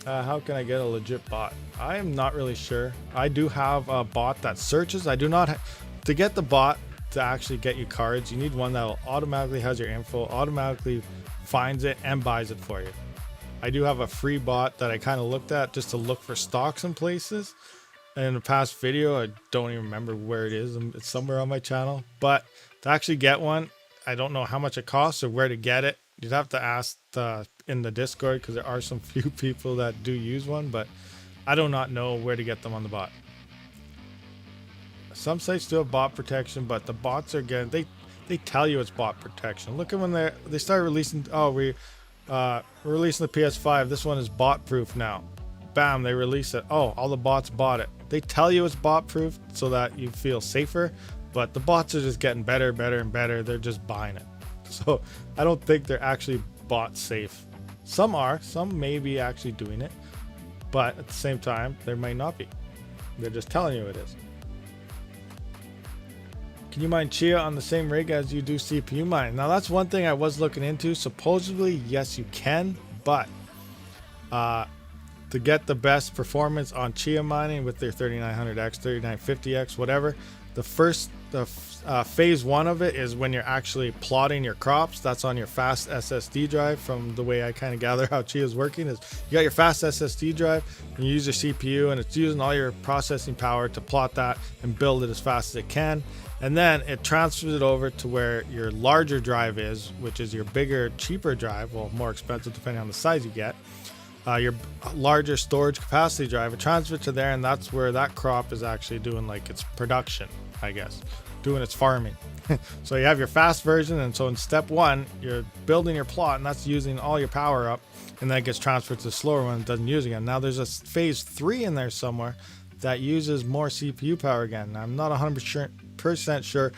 How can I get a legit bot? I am not really sure. I do have a bot that searches. I do not to get the bot to actually get you cards. You need one that will automatically has your info, automatically finds it and buys it for you. I do have a free bot that I kind of looked at just to look for stocks in places. And in the past video, I don't even remember where it is. It's somewhere on my channel. But to actually get one, I don't know how much it costs or where to get it. You'd have to ask in the Discord because there are some few people that do use one, but I do not know where to get them on the bot. Some sites do have bot protection, but the bots are getting, they tell you it's bot protection. Look at when they start releasing, we're releasing the PS5. This one is bot proof now. Bam, they release it. Oh, all the bots bought it. They tell you it's bot proof so that you feel safer, but the bots are just getting better, better, and better. They're just buying it. So I don't think they're actually bot safe. Some are, some may be actually doing it, but at the same time, there might not be. They're just telling you it is. Can you mine Chia on the same rig as you do CPU mine? Now that's one thing I was looking into. Supposedly, yes, you can, but to get the best performance on Chia mining with their 3900X, 3950X, whatever, the phase one of it is when you're actually plotting your crops. That's on your fast SSD drive. From the way I kind of gather how Chia is working is you got your fast SSD drive and you use your CPU and it's using all your processing power to plot that and build it as fast as it can. And then it transfers it over to where your larger drive is, which is your bigger, cheaper drive. Well, more expensive depending on the size you get. Your larger storage capacity drive, it transfers to there, and that's where that crop is actually doing like its production, I guess, doing its farming. So you have your fast version, and so in step one, you're building your plot, and that's using all your power up, and then it gets transferred to the slower one, it doesn't use again. Now there's a phase 3 in there somewhere that uses more CPU power again. Now, I'm not 100% sure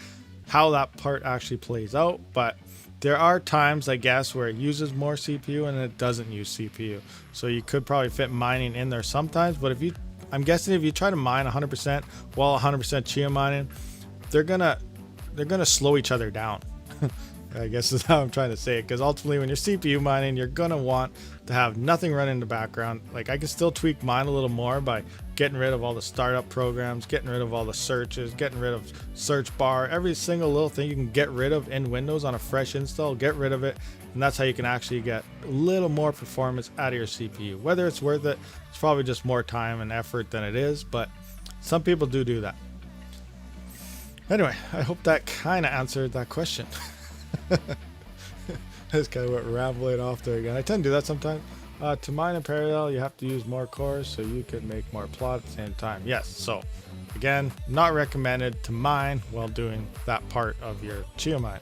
how that part actually plays out, but there are times, I guess, where it uses more CPU and it doesn't use CPU. So you could probably fit mining in there sometimes, but I'm guessing if you try to mine 100% while 100% Chia mining, they're gonna slow each other down. I guess is how I'm trying to say it, because ultimately when you're CPU mining, you're gonna want to have nothing run in the background. Like I can still tweak mine a little more by getting rid of all the startup programs, getting rid of all the searches, getting rid of search bar, every single little thing you can get rid of in Windows on a fresh install, get rid of it, and that's how you can actually get a little more performance out of your CPU. Whether it's worth it, it's probably just more time and effort than it is, but some people do that. Anyway, I hope that kind of answered that question. This guy went rambling off there again. I tend to do that sometimes. To mine in parallel, you have to use more cores so you can make more plot at the same time. Yes, so again, not recommended to mine while doing that part of your Chia mine.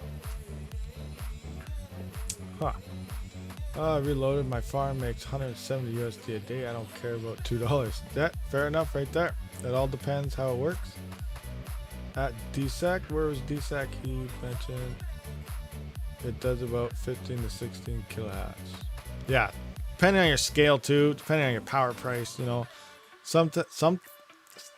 Reloaded. My farm makes 170 USD a day. I don't care about $2. Yeah, fair enough right there. It all depends how it works. At DSAC, where was DSAC? He mentioned it does about 15 to 16 kilohertz. Yeah, depending on your scale too, depending on your power price, you know, some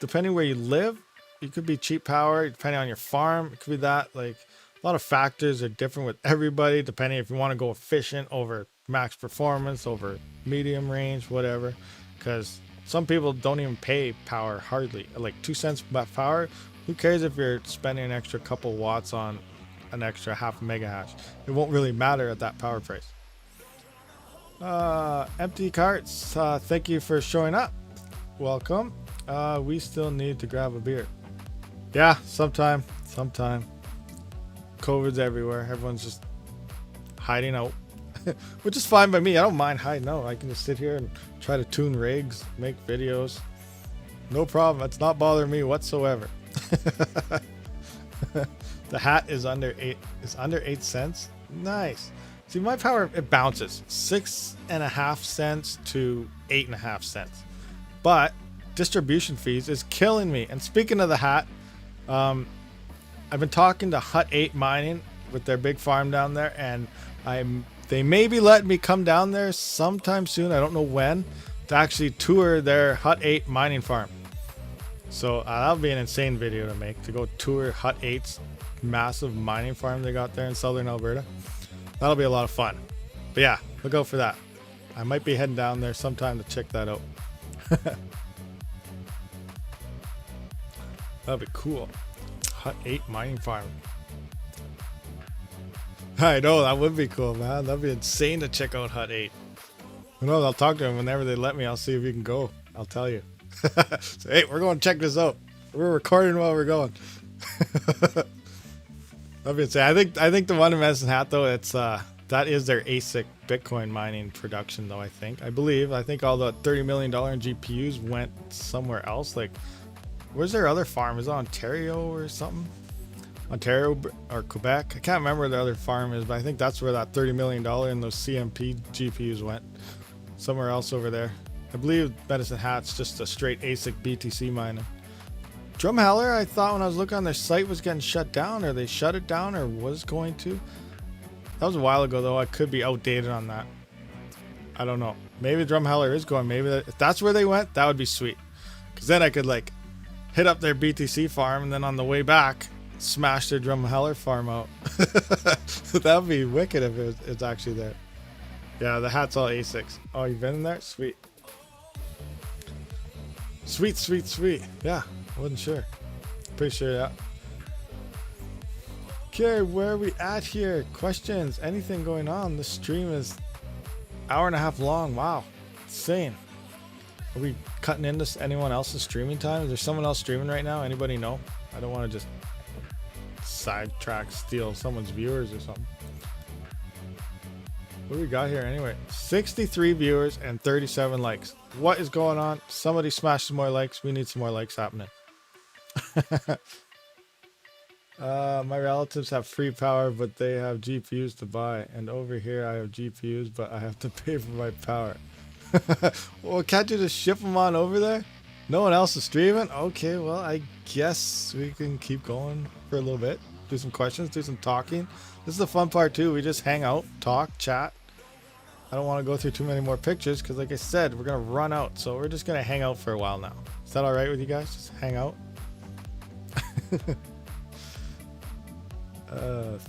depending where you live, it could be cheap power. Depending on your farm, it could be that. Like A lot of factors are different with everybody, depending if you want to go efficient over max performance, over medium range, whatever. Because some people don't even pay power hardly. Like 2 cents power, who cares if you're spending an extra couple watts on an extra half mega hash? It won't really matter at that power price. Empty carts, thank you for showing up. Welcome. We still need to grab a beer. Yeah, sometime. COVID's everywhere. Everyone's just hiding out, which is fine by me. I don't mind hiding out. I can just sit here and try to tune rigs, make videos. No problem. It's not bothering me whatsoever. The hat is under 8 cents. Nice. See, my power, it bounces 6.5 cents to 8.5 cents, but distribution fees is killing me. And speaking of the hat, I've been talking to Hut 8 Mining with their big farm down there, and they may be letting me come down there sometime soon. I don't know when, to actually tour their Hut 8 mining farm. So that'll be an insane video to make, to go tour Hut 8's massive mining farm they got there in southern Alberta. That'll be a lot of fun. But yeah, look out for that. I might be heading down there sometime to check that out. That'd be cool. Hut 8 mining farm. I know, that would be cool, man. That'd be insane to check out Hut 8. Who knows? I'll talk to them whenever they let me. I'll see if you can go. I'll tell you. So, hey, we're going to check this out. We're recording while we're going. That'd be insane. I think the one in Medicine Hat, though, it's that is their ASIC Bitcoin mining production, though. I think all the $30 million in GPUs went somewhere else. Like, where's their other farm? Is it Ontario or something? Ontario or Quebec? I can't remember where the other farm is, but I think that's where that $30 million in those CMP GPUs went. Somewhere else over there. I believe Medicine Hat's just a straight ASIC BTC miner. Drumheller, I thought when I was looking on their site, was getting shut down, or they shut it down, or was going to. That was a while ago, though. I could be outdated on that. I don't know. Maybe Drumheller is going. Maybe if that's where they went, that would be sweet. Because then I could like hit up their BTC farm, and then on the way back, smash their Drumheller farm out. That would be wicked if it's actually there. Yeah, the hat's all ASICs. Oh, you've been in there? Sweet. Sweet. Yeah, I wasn't sure. Pretty sure, yeah. Okay, where are we at here? Questions? Anything going on? The stream is 1.5 hours long. Wow, insane. Are we cutting into anyone else's streaming time? Is there someone else streaming right now? Anybody know? I don't want to just sidetrack, steal someone's viewers or something. What do we got here anyway? 63 viewers and 37 likes. What is going on? Somebody smash some more likes. We need some more likes happening. My relatives have free power, but they have GPUs to buy. And over here I have GPUs, but I have to pay for my power. Well, can't you just ship them on over there? No one else is streaming? Okay, well, I guess we can keep going for a little bit. Do some questions, do some talking. This is the fun part too. We just hang out, talk, chat. I don't want to go through too many more pictures because like I said, we're going to run out. So we're just going to hang out for a while now. Is that all right with you guys? Just hang out.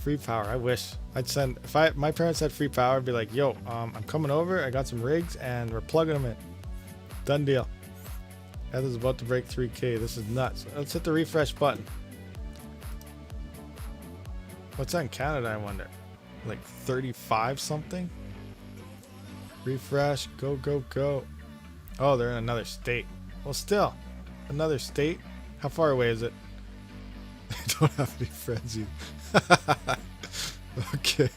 Free power. I wish I'd send, if my parents had free power, I'd be like, yo, I'm coming over. I got some rigs and we're plugging them in. Done deal. Heather's about to break 3K. This is nuts. Let's hit the refresh button. What's that in Canada, I wonder? Like 35 something? Refresh, go. Oh, they're in another state. Well, still, another state? How far away is it? I don't have any friends either. Okay,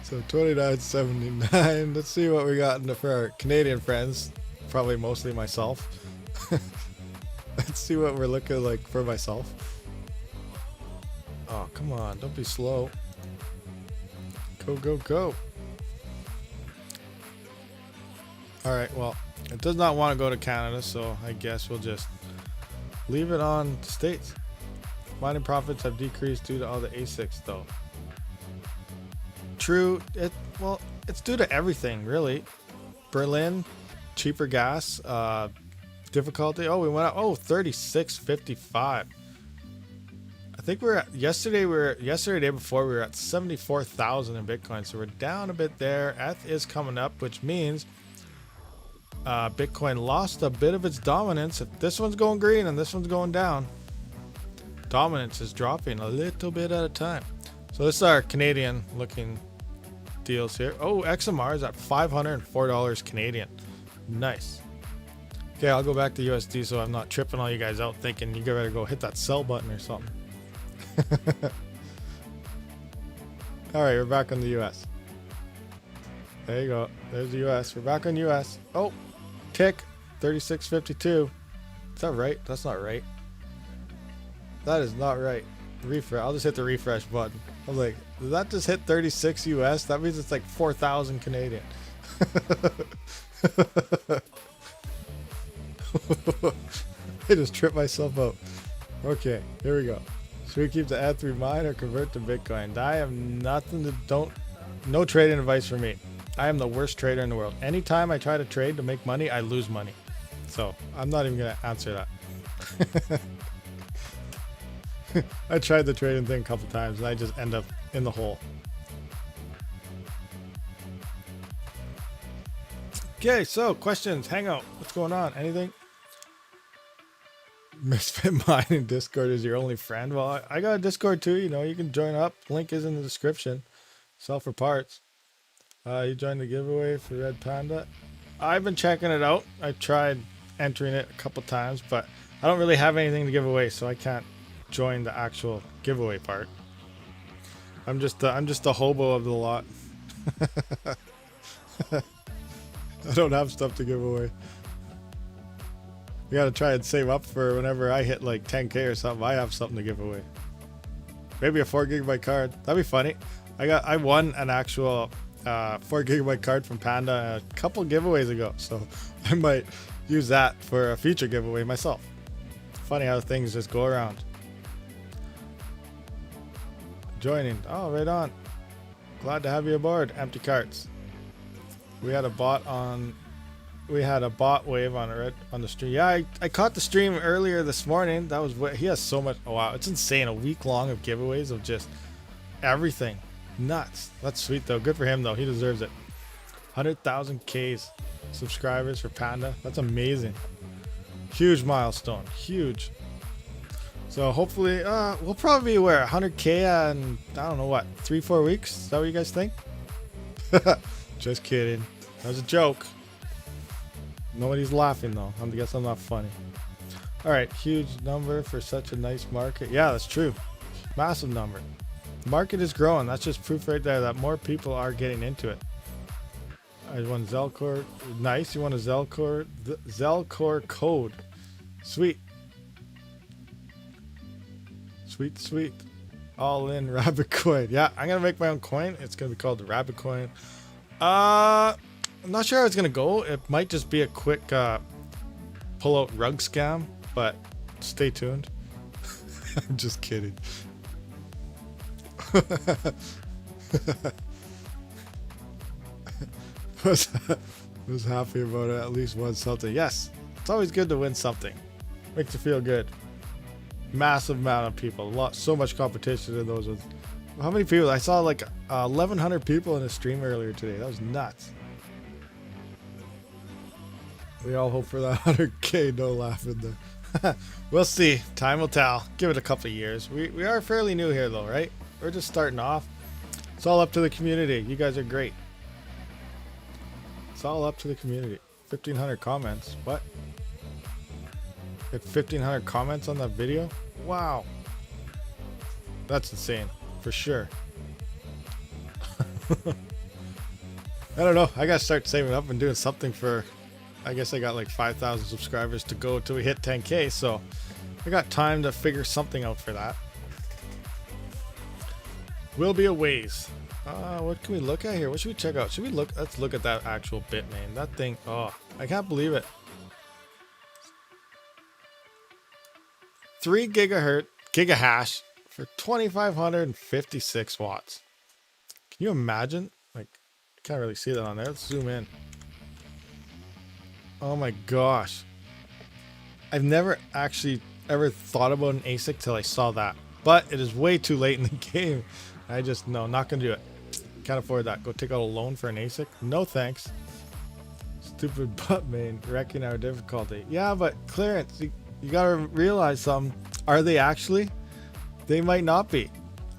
so 29.79. Let's see what we got for our Canadian friends. Probably mostly myself. Let's see what we're looking like for myself. Oh, come on. Don't be slow. Go. Alright, well, it does not want to go to Canada, so I guess we'll just leave it on the States. Mining profits have decreased due to all the ASICs, though. True. It's due to everything, really. Berlin, cheaper gas, difficulty. Oh, we went up. Oh, 36.55. I think we're at, yesterday day before we were at 74,000 in Bitcoin, so we're down a bit there. ETH is coming up, which means Bitcoin lost a bit of its dominance. If this one's going green and this one's going down, dominance is dropping a little bit at a time. So this is our Canadian looking deals here. Oh, XMR is at $504 Canadian. Nice. Okay, I'll go back to USD so I'm not tripping all you guys out thinking you gotta go hit that sell button or something. All right, we're back on the US. There you go. There's the US. We're back on US. Oh, tick 36.52. Is that right? That's not right. That is not right. Refresh. I'll just hit the refresh button. I was like, did that just hit 36 US? That means it's like 4,000 Canadian. I just tripped myself out. Okay, here we go. Should we keep the Eth3 mine or convert to Bitcoin? I have nothing to no trading advice for me. I am the worst trader in the world. Anytime I try to trade to make money, I lose money. So I'm not even gonna answer that. I tried the trading thing a couple times and I just end up in the hole. Okay, so questions, hangout, what's going on? Anything? Misfit Mining Discord is your only friend. Well, I got a Discord too, you know, you can join up. Link is in the description. Sell for parts. You joined the giveaway for Red Panda. I've been checking it out. I tried entering it a couple times, but I don't really have anything to give away, so I can't join the actual giveaway part. I'm just a hobo of the lot. I don't have stuff to give away. We gotta try and save up for whenever I hit like 10K or something. I have something to give away. Maybe a 4GB card. That'd be funny. I won an actual 4GB card from Panda a couple giveaways ago, so I might use that for a future giveaway myself. Funny how things just go around. Joining. Oh, right on. Glad to have you aboard. Empty carts. We had a bot wave on the stream. Yeah, I caught the stream earlier this morning. That was what he has so much. Oh wow, it's insane. A week long of giveaways of just everything. Nuts. That's sweet though. Good for him though. He deserves it. 100,000 Ks subscribers for Panda. That's amazing. Huge milestone. Huge. So hopefully, we'll probably be where 100K in, I don't know what, 3-4 weeks. Is that what you guys think? Just kidding. That was a joke. Nobody's laughing though. I guess I'm not funny. All right, huge number for such a nice market. Yeah, that's true. Massive number. The market is growing. That's just proof right there that more people are getting into it. I won Zelcore. Nice. You want a Zelcore code. Sweet. Sweet, sweet. All in Rabid coin. Yeah, I'm gonna make my own coin. It's gonna be called the Rabid coin. I'm not sure how it's gonna go. It might just be a quick pull out rug scam, but stay tuned. I'm just kidding. was happy about it. At least won something. Yes, it's always good to win something. Makes you feel good. Massive amount of people. So much competition in those ones. How many people? I saw like 1,100 people in a stream earlier today. That was nuts. We all hope for that 100K. No laughing there. We'll see. Time will tell. Give it a couple of years. We are fairly new here though, right? We're just starting off. It's all up to the community. You guys are great. It's all up to the community. 1,500 comments. What? Had 1,500 comments on that video? Wow. That's insane. For sure. I don't know. I gotta start saving up and doing something for... I guess I got like 5,000 subscribers to go till we hit 10K, so I got time to figure something out for that. Will be a ways. What can we look at here? What should we check out? Should we look? Let's look at that actual Bitmain. That thing, oh, I can't believe it. 3 gigahash for 2,556 watts. Can you imagine? Like, I can't really see that on there. Let's zoom in. Oh my gosh. I've never actually ever thought about an ASIC till I saw that. but it is way too late in the game. I just, no, not going to do it. Can't afford that. Go take out a loan for an ASIC? No thanks. Stupid Bitmain wrecking our difficulty. Yeah, but clearance, you got to realize something. Are they actually? They might not be.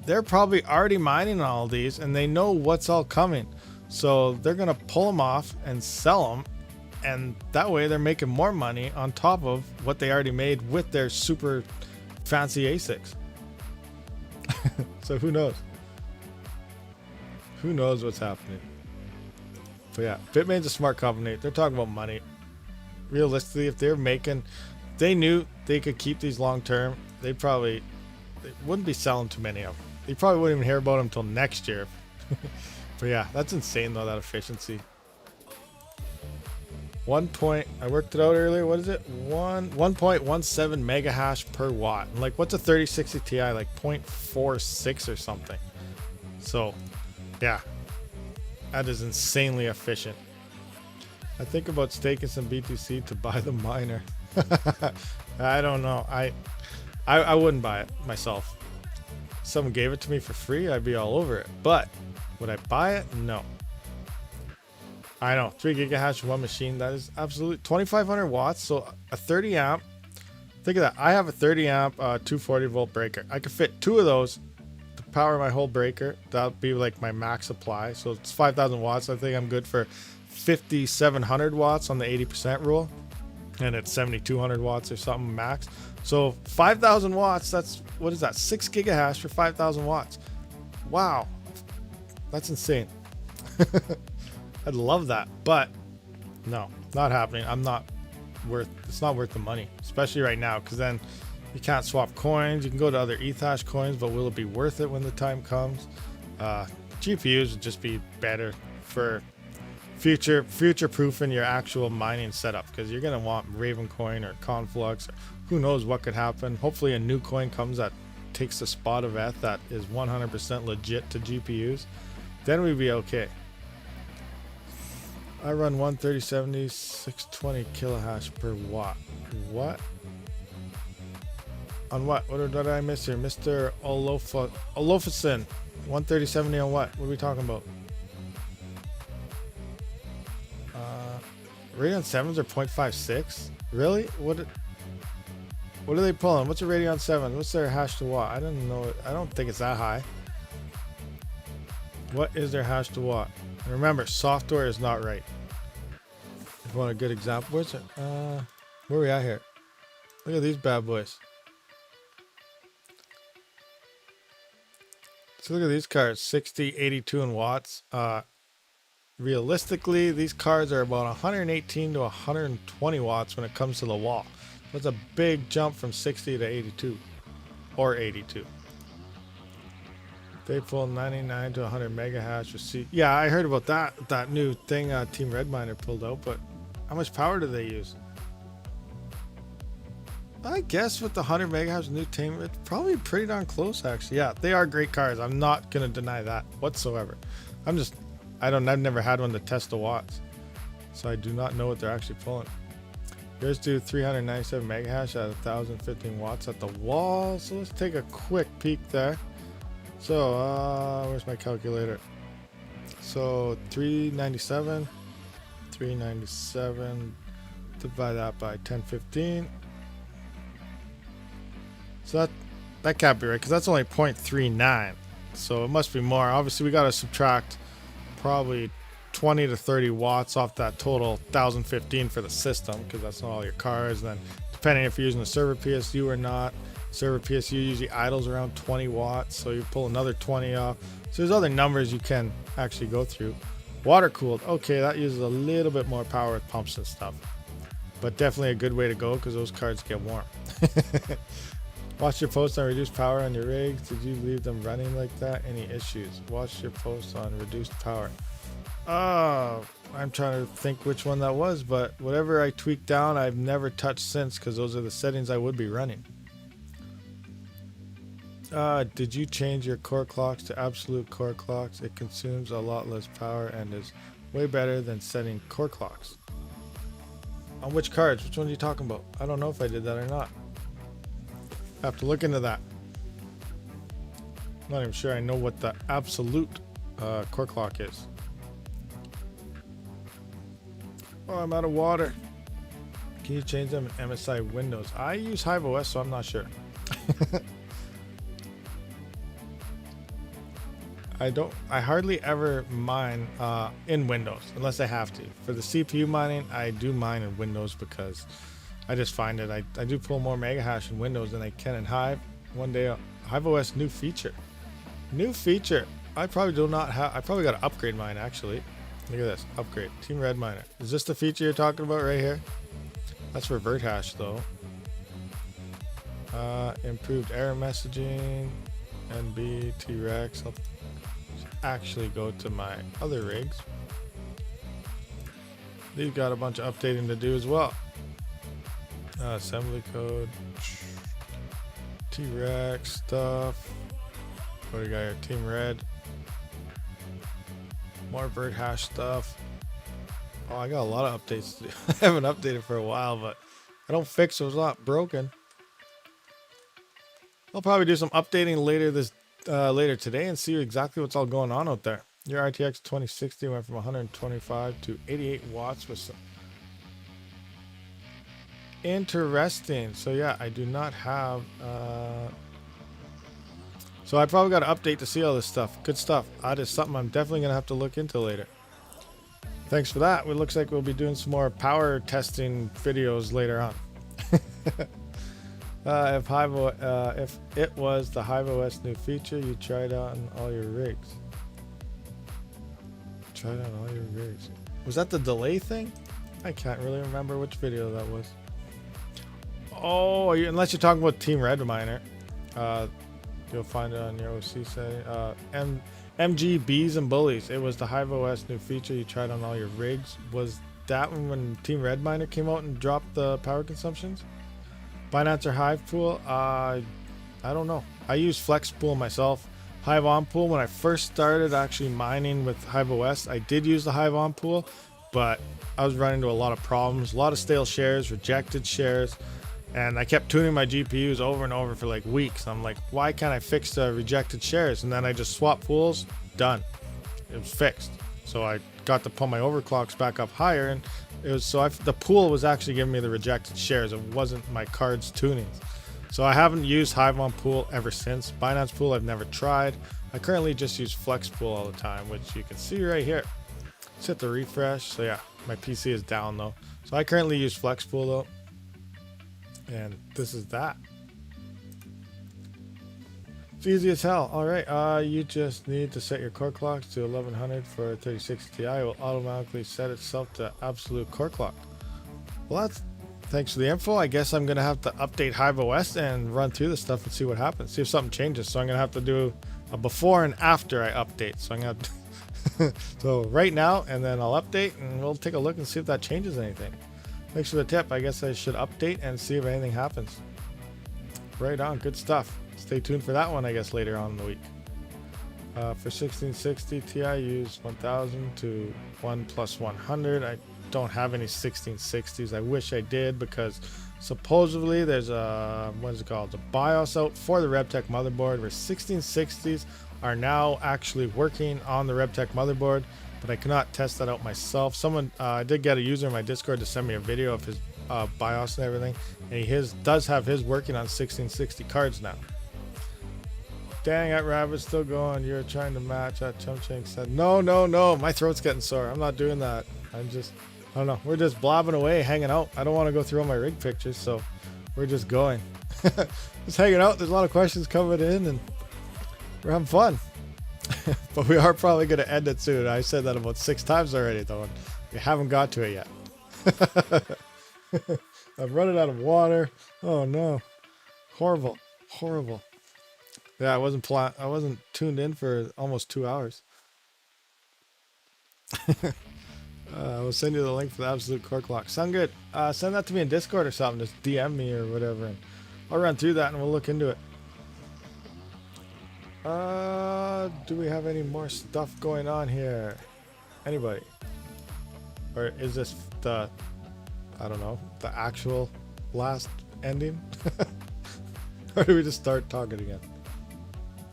They're probably already mining all these and they know what's all coming. So they're going to pull them off and sell them. And that way they're making more money on top of what they already made with their super fancy ASICs. So who knows? Who knows what's happening? But yeah, Bitmain's a smart company. They're talking about money. Realistically, if they're making, they knew they could keep these long term, they wouldn't be selling too many of them. You probably wouldn't even hear about them until next year. But yeah, that's insane though, that efficiency. I worked it out earlier. What is it? 1.17 mega hash per watt. And like, what's a 3060 Ti? Like 0.46 or something. So yeah, that is insanely efficient. I think about staking some BTC to buy the miner. I don't know. I wouldn't buy it myself. If someone gave it to me for free, I'd be all over it. But would I buy it? No. I know, 3 gigahash one machine. That is absolutely 2,500 watts. So a 30 amp. Think of that. I have a 30 amp 240 volt breaker. I could fit 2 of those to power my whole breaker. That'll be like my max supply. So it's 5,000 watts. I think I'm good for 5,700 watts on the 80% rule. And it's 7,200 watts or something max. So 5,000 watts, that's, what is that? 6 gigahash for 5,000 watts. Wow. That's insane. I'd love that, but no, not happening. It's not worth the money, especially right now, because then you can't swap coins. You can go to other Ethash coins, but will it be worth it when the time comes? GPUs would just be better for future proofing your actual mining setup, because you're going to want Raven coin or Conflux, or who knows what could happen. Hopefully a new coin comes that takes the spot of ETH that is 100% legit to GPUs. Then we'd be okay. I run 13070 620 kilohash per watt. What? On what? What did I miss here? Mr. Olofison. 13070 on what? What are we talking about? Radeon 7s are 0.56? Really? What are they pulling? What's a Radeon 7? What's their hash to watt? I don't know. I don't think it's that high. What is their hash to watt? And remember, software is not right. If you want a good example, where's it? Where are we at here? Look at these bad boys. So look at these cards, 60, 82 in watts. Realistically, these cards are about 118 to 120 watts when it comes to the wall. That's a big jump from 60 to 82 or 82. They pull 99 to 100 mega hash receipt. Yeah, I heard about that new thing Team Red Miner pulled out, but how much power do they use? I guess with the 100 mega hash new team, it's probably pretty darn close actually. Yeah, they are great cards. I'm not gonna deny that whatsoever. I've never had one to test the watts, so I do not know what they're actually pulling. Yours do 397 mega hash at 1,015 watts at the wall. So let's take a quick peek there. So where's my calculator? So 397 divide that by 1015. So that can't be right, because that's only 0.39, so it must be more. Obviously we got to subtract probably 20 to 30 watts off that total 1015 for the system, because that's not all your cards. And then depending if you're using a server PSU or not, server PSU usually idles around 20 watts, so you pull another 20 off. So there's other numbers you can actually go through. Water cooled, okay, that uses a little bit more power with pumps and stuff, but definitely a good way to go because those cards get warm. Watch your post on reduced power on your rigs. Did you leave them running like that? Any issues? Watch your post on reduced power. I'm trying to think which one that was, but whatever I tweaked down, I've never touched since, because those are the settings I would be running. Did you change your core clocks to absolute core clocks? It consumes a lot less power and is way better than setting core clocks. On which cards? Which one are you talking about? I don't know if I did that or not. I have to look into that. Not even sure I know what the absolute core clock is. Oh, I'm out of water. Can you change them in MSI Windows? I use Hive OS, so I'm not sure. I hardly ever mine in Windows unless I have to. For the CPU mining, I do mine in Windows because I just find it. I do pull more mega hash in Windows than I can in Hive. One day, Hive OS new feature. New feature. I probably do not have. I probably got to upgrade mine actually. Look at this. Upgrade. Team Red Miner. Is this the feature you're talking about right here? That's revert hash though. Improved error messaging. NB T-Rex. I'll actually go to my other rigs. They've got a bunch of updating to do as well. Assembly code. T-Rex stuff. What do we got here? Team Red. More vert hash stuff. Oh, I got a lot of updates to do. I haven't updated for a while, but I don't fix so it's not broken. I'll probably do some updating later today and see exactly what's all going on out there. Your RTX 2060 went from 125 to 88 watts with some interesting. So yeah, I do not have so I probably got to update to see all this stuff. Good stuff. That is something I'm definitely gonna have to look into later. Thanks for that. It looks like we'll be doing some more power testing videos later on. If it was the Hive OS new feature you tried on all your rigs. Tried on all your rigs. Was that the delay thing? I can't really remember which video that was. Oh, unless you're talking about Team Red Miner. You'll find it on your OC setting. MGBs and bullies. It was the Hive OS new feature you tried on all your rigs. Was that when Team Red Miner came out and dropped the power consumptions? Binance or Hive Pool? I don't know. I use Flex Pool myself. Hive On Pool, when I first started actually mining with Hive OS, I did use the Hive On Pool, but I was running into a lot of problems. A lot of stale shares, rejected shares, and I kept tuning my GPUs over and over for like weeks. I'm like, why can't I fix the rejected shares? And then I just swapped pools, done. It was fixed. So I got to put my overclocks back up higher, and it was the pool was actually giving me the rejected shares. It wasn't my cards tunings. So I haven't used Hive on Pool ever since. Binance Pool I've never tried. I currently just use Flex Pool all the time, which you can see right here. Let's hit the refresh. So yeah, my PC is down though. So I currently use Flex Pool though. And this is that. It's easy as hell. All right, you just need to set your core clocks to 1100 for 3060 Ti. It will automatically set itself to absolute core clock. Well, thanks for the info. I guess I'm gonna have to update Hive OS and run through this stuff and see what happens. See if something changes. So I'm gonna have to do a before and after I update. So I'm gonna so right now, and then I'll update and we'll take a look and see if that changes anything. Thanks for the tip. I guess I should update and see if anything happens. Right on. Good stuff. Stay tuned for that one, I guess, later on in the week. For 1660 Ti, use 1000 to 1 plus 100. I don't have any 1660s. I wish I did, because supposedly there's a, what is it called? A BIOS out for the RevTech motherboard where 1660s are now actually working on the RevTech motherboard, but I cannot test that out myself. Someone, I did get a user in my Discord to send me a video of his BIOS and everything, and he does have his working on 1660 cards now. Dang, that rabbit's still going. You're trying to match that Chumchink said. No, my throat's getting sore. I'm not doing that. I don't know. We're just blobbing away, hanging out. I don't want to go through all my rig pictures, so we're just going. Just hanging out. There's a lot of questions coming in, and we're having fun. But we are probably going to end it soon. I said that about 6 times already, though, and we haven't got to it yet. I'm running out of water. Oh no, horrible. Yeah, I wasn't tuned in for almost 2 hours. I will send you the link for the absolute core clock. Sound good? Send that to me in Discord or something. Just DM me or whatever, and I'll run through that and we'll look into it. Do we have any more stuff going on here? Anybody? Or is this the, I don't know, the actual last ending? Or do we just start talking again?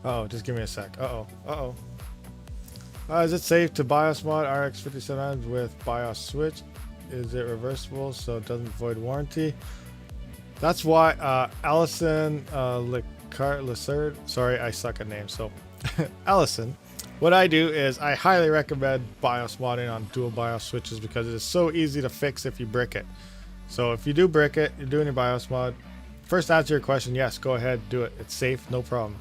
Oh, just give me a sec. Is it safe to BIOS mod RX 5700 with BIOS switch? Is it reversible so it doesn't void warranty? That's why Allison Lessard, sorry, I suck at names. So Allison, what I do is I highly recommend BIOS modding on dual BIOS switches because it is so easy to fix if you brick it. So if you do brick it, you're doing your BIOS mod. First, answer your question, yes, go ahead, do it. It's safe, no problem.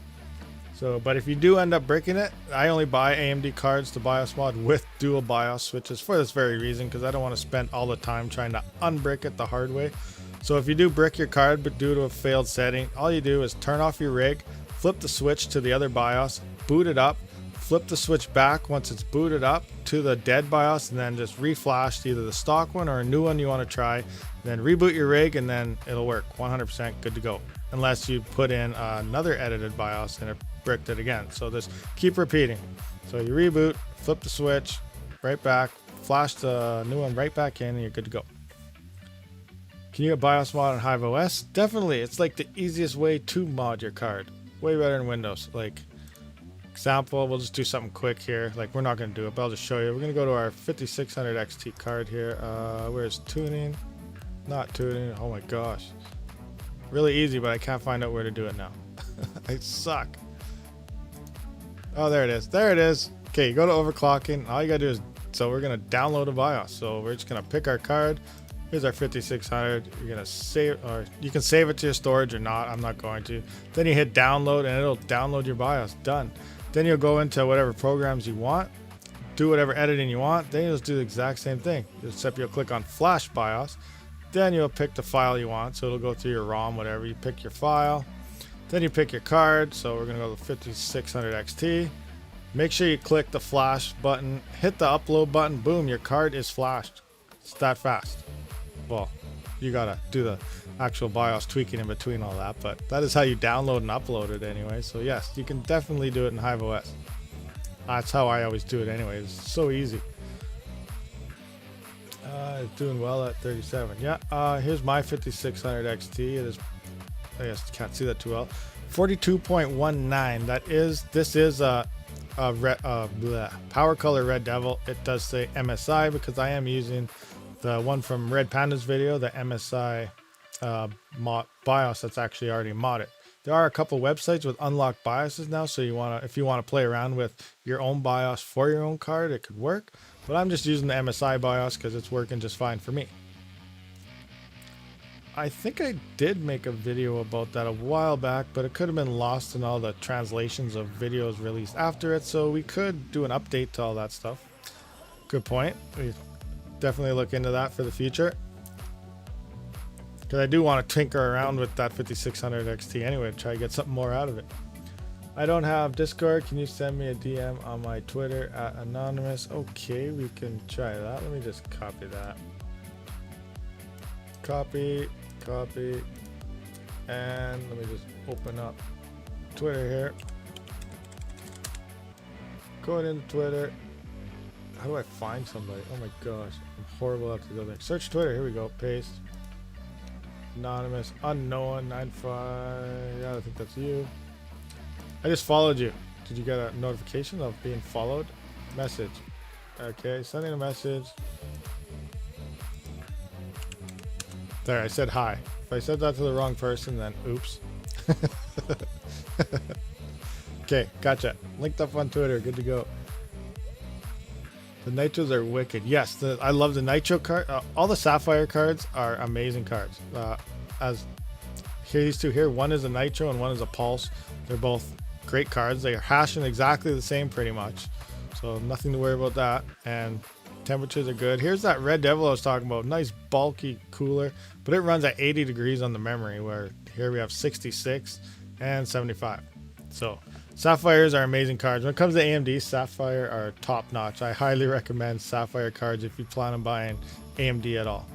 So, but if you do end up bricking it, I only buy AMD cards to BIOS mod with dual BIOS switches for this very reason, because I don't want to spend all the time trying to unbrick it the hard way. So if you do brick your card but due to a failed setting, all you do is turn off your rig, flip the switch to the other BIOS, boot it up, flip the switch back once it's booted up to the dead BIOS, and then just reflash either the stock one or a new one you want to try. Then reboot your rig and then it'll work 100% good to go. Unless you put in another edited BIOS and it bricked it again. So just keep repeating. So you reboot, flip the switch, right back, flash the new one right back in, and you're good to go. Can you get BIOS mod on Hive OS? Definitely. It's like the easiest way to mod your card. Way better than Windows. Like, example, we'll just do something quick here. Like, we're not going to do it, but I'll just show you. We're going to go to our 5600 XT card here. Where's tuning? Not tuning. Oh my gosh. Really easy, but I can't find out where to do it now. I suck. Oh, there it is. There it is. Okay, you go to overclocking. All you got to do is, so we're going to download a BIOS. So we're just going to pick our card. Here's our 5600. You're going to save, or you can save it to your storage or not. I'm not going to. Then you hit download and it'll download your BIOS. Done. Then you'll go into whatever programs you want. Do whatever editing you want. Then you'll just do the exact same thing. Except you'll click on Flash BIOS. Then you'll pick the file you want. So it'll go through your ROM, whatever. You pick your file. Then you pick your card. So we're going to go to 5600 XT. Make sure you click the flash button. Hit the upload button. Boom, your card is flashed. It's that fast. Well, you got to do the actual BIOS tweaking in between all that. But that is how you download and upload it anyway. So yes, you can definitely do it in Hive OS. That's how I always do it anyway. It's so easy. It's doing well at 37. Yeah, here's my 5600 XT. It is, I guess can't see that too well. 42.19. This is a power color Red Devil. It does say MSI because I am using the one from Red Panda's video, the MSI BIOS that's actually already modded. There are a couple websites with unlocked BIOSes now, so if you want to play around with your own BIOS for your own card, it could work. But I'm just using the MSI BIOS because it's working just fine for me. I think I did make a video about that a while back, but it could have been lost in all the translations of videos released after it, so we could do an update to all that stuff. Good point. We definitely look into that for the future. Because I do want to tinker around with that 5600 XT anyway to try to get something more out of it. I don't have Discord. Can you send me a DM on my Twitter at anonymous? Okay, we can try that. Let me just copy that. Copy. And let me just open up Twitter here. Going into Twitter. How do I find somebody? Oh my gosh. I'm horrible at the other. Search Twitter. Here we go. Paste. Anonymous. Unknown 95. Yeah, I think that's you. I just followed you. Did you get a notification of being followed? Message. Okay, sending a message. There, I said hi. If I said that to the wrong person, then oops. Okay, gotcha. Linked up on Twitter. Good to go. The Nitros are wicked. Yes, I love the Nitro card. All the Sapphire cards are amazing cards. As here, these two here, one is a Nitro and one is a Pulse. They're both great cards. They are hashing exactly the same pretty much. So nothing to worry about that. And temperatures are good. Here's that Red Devil I was talking about. Nice bulky cooler, but it runs at 80 degrees on the memory, where here we have 66 and 75. So Sapphires are amazing cards. When it comes to AMD, Sapphire are top notch. I highly recommend Sapphire cards if you plan on buying AMD at all.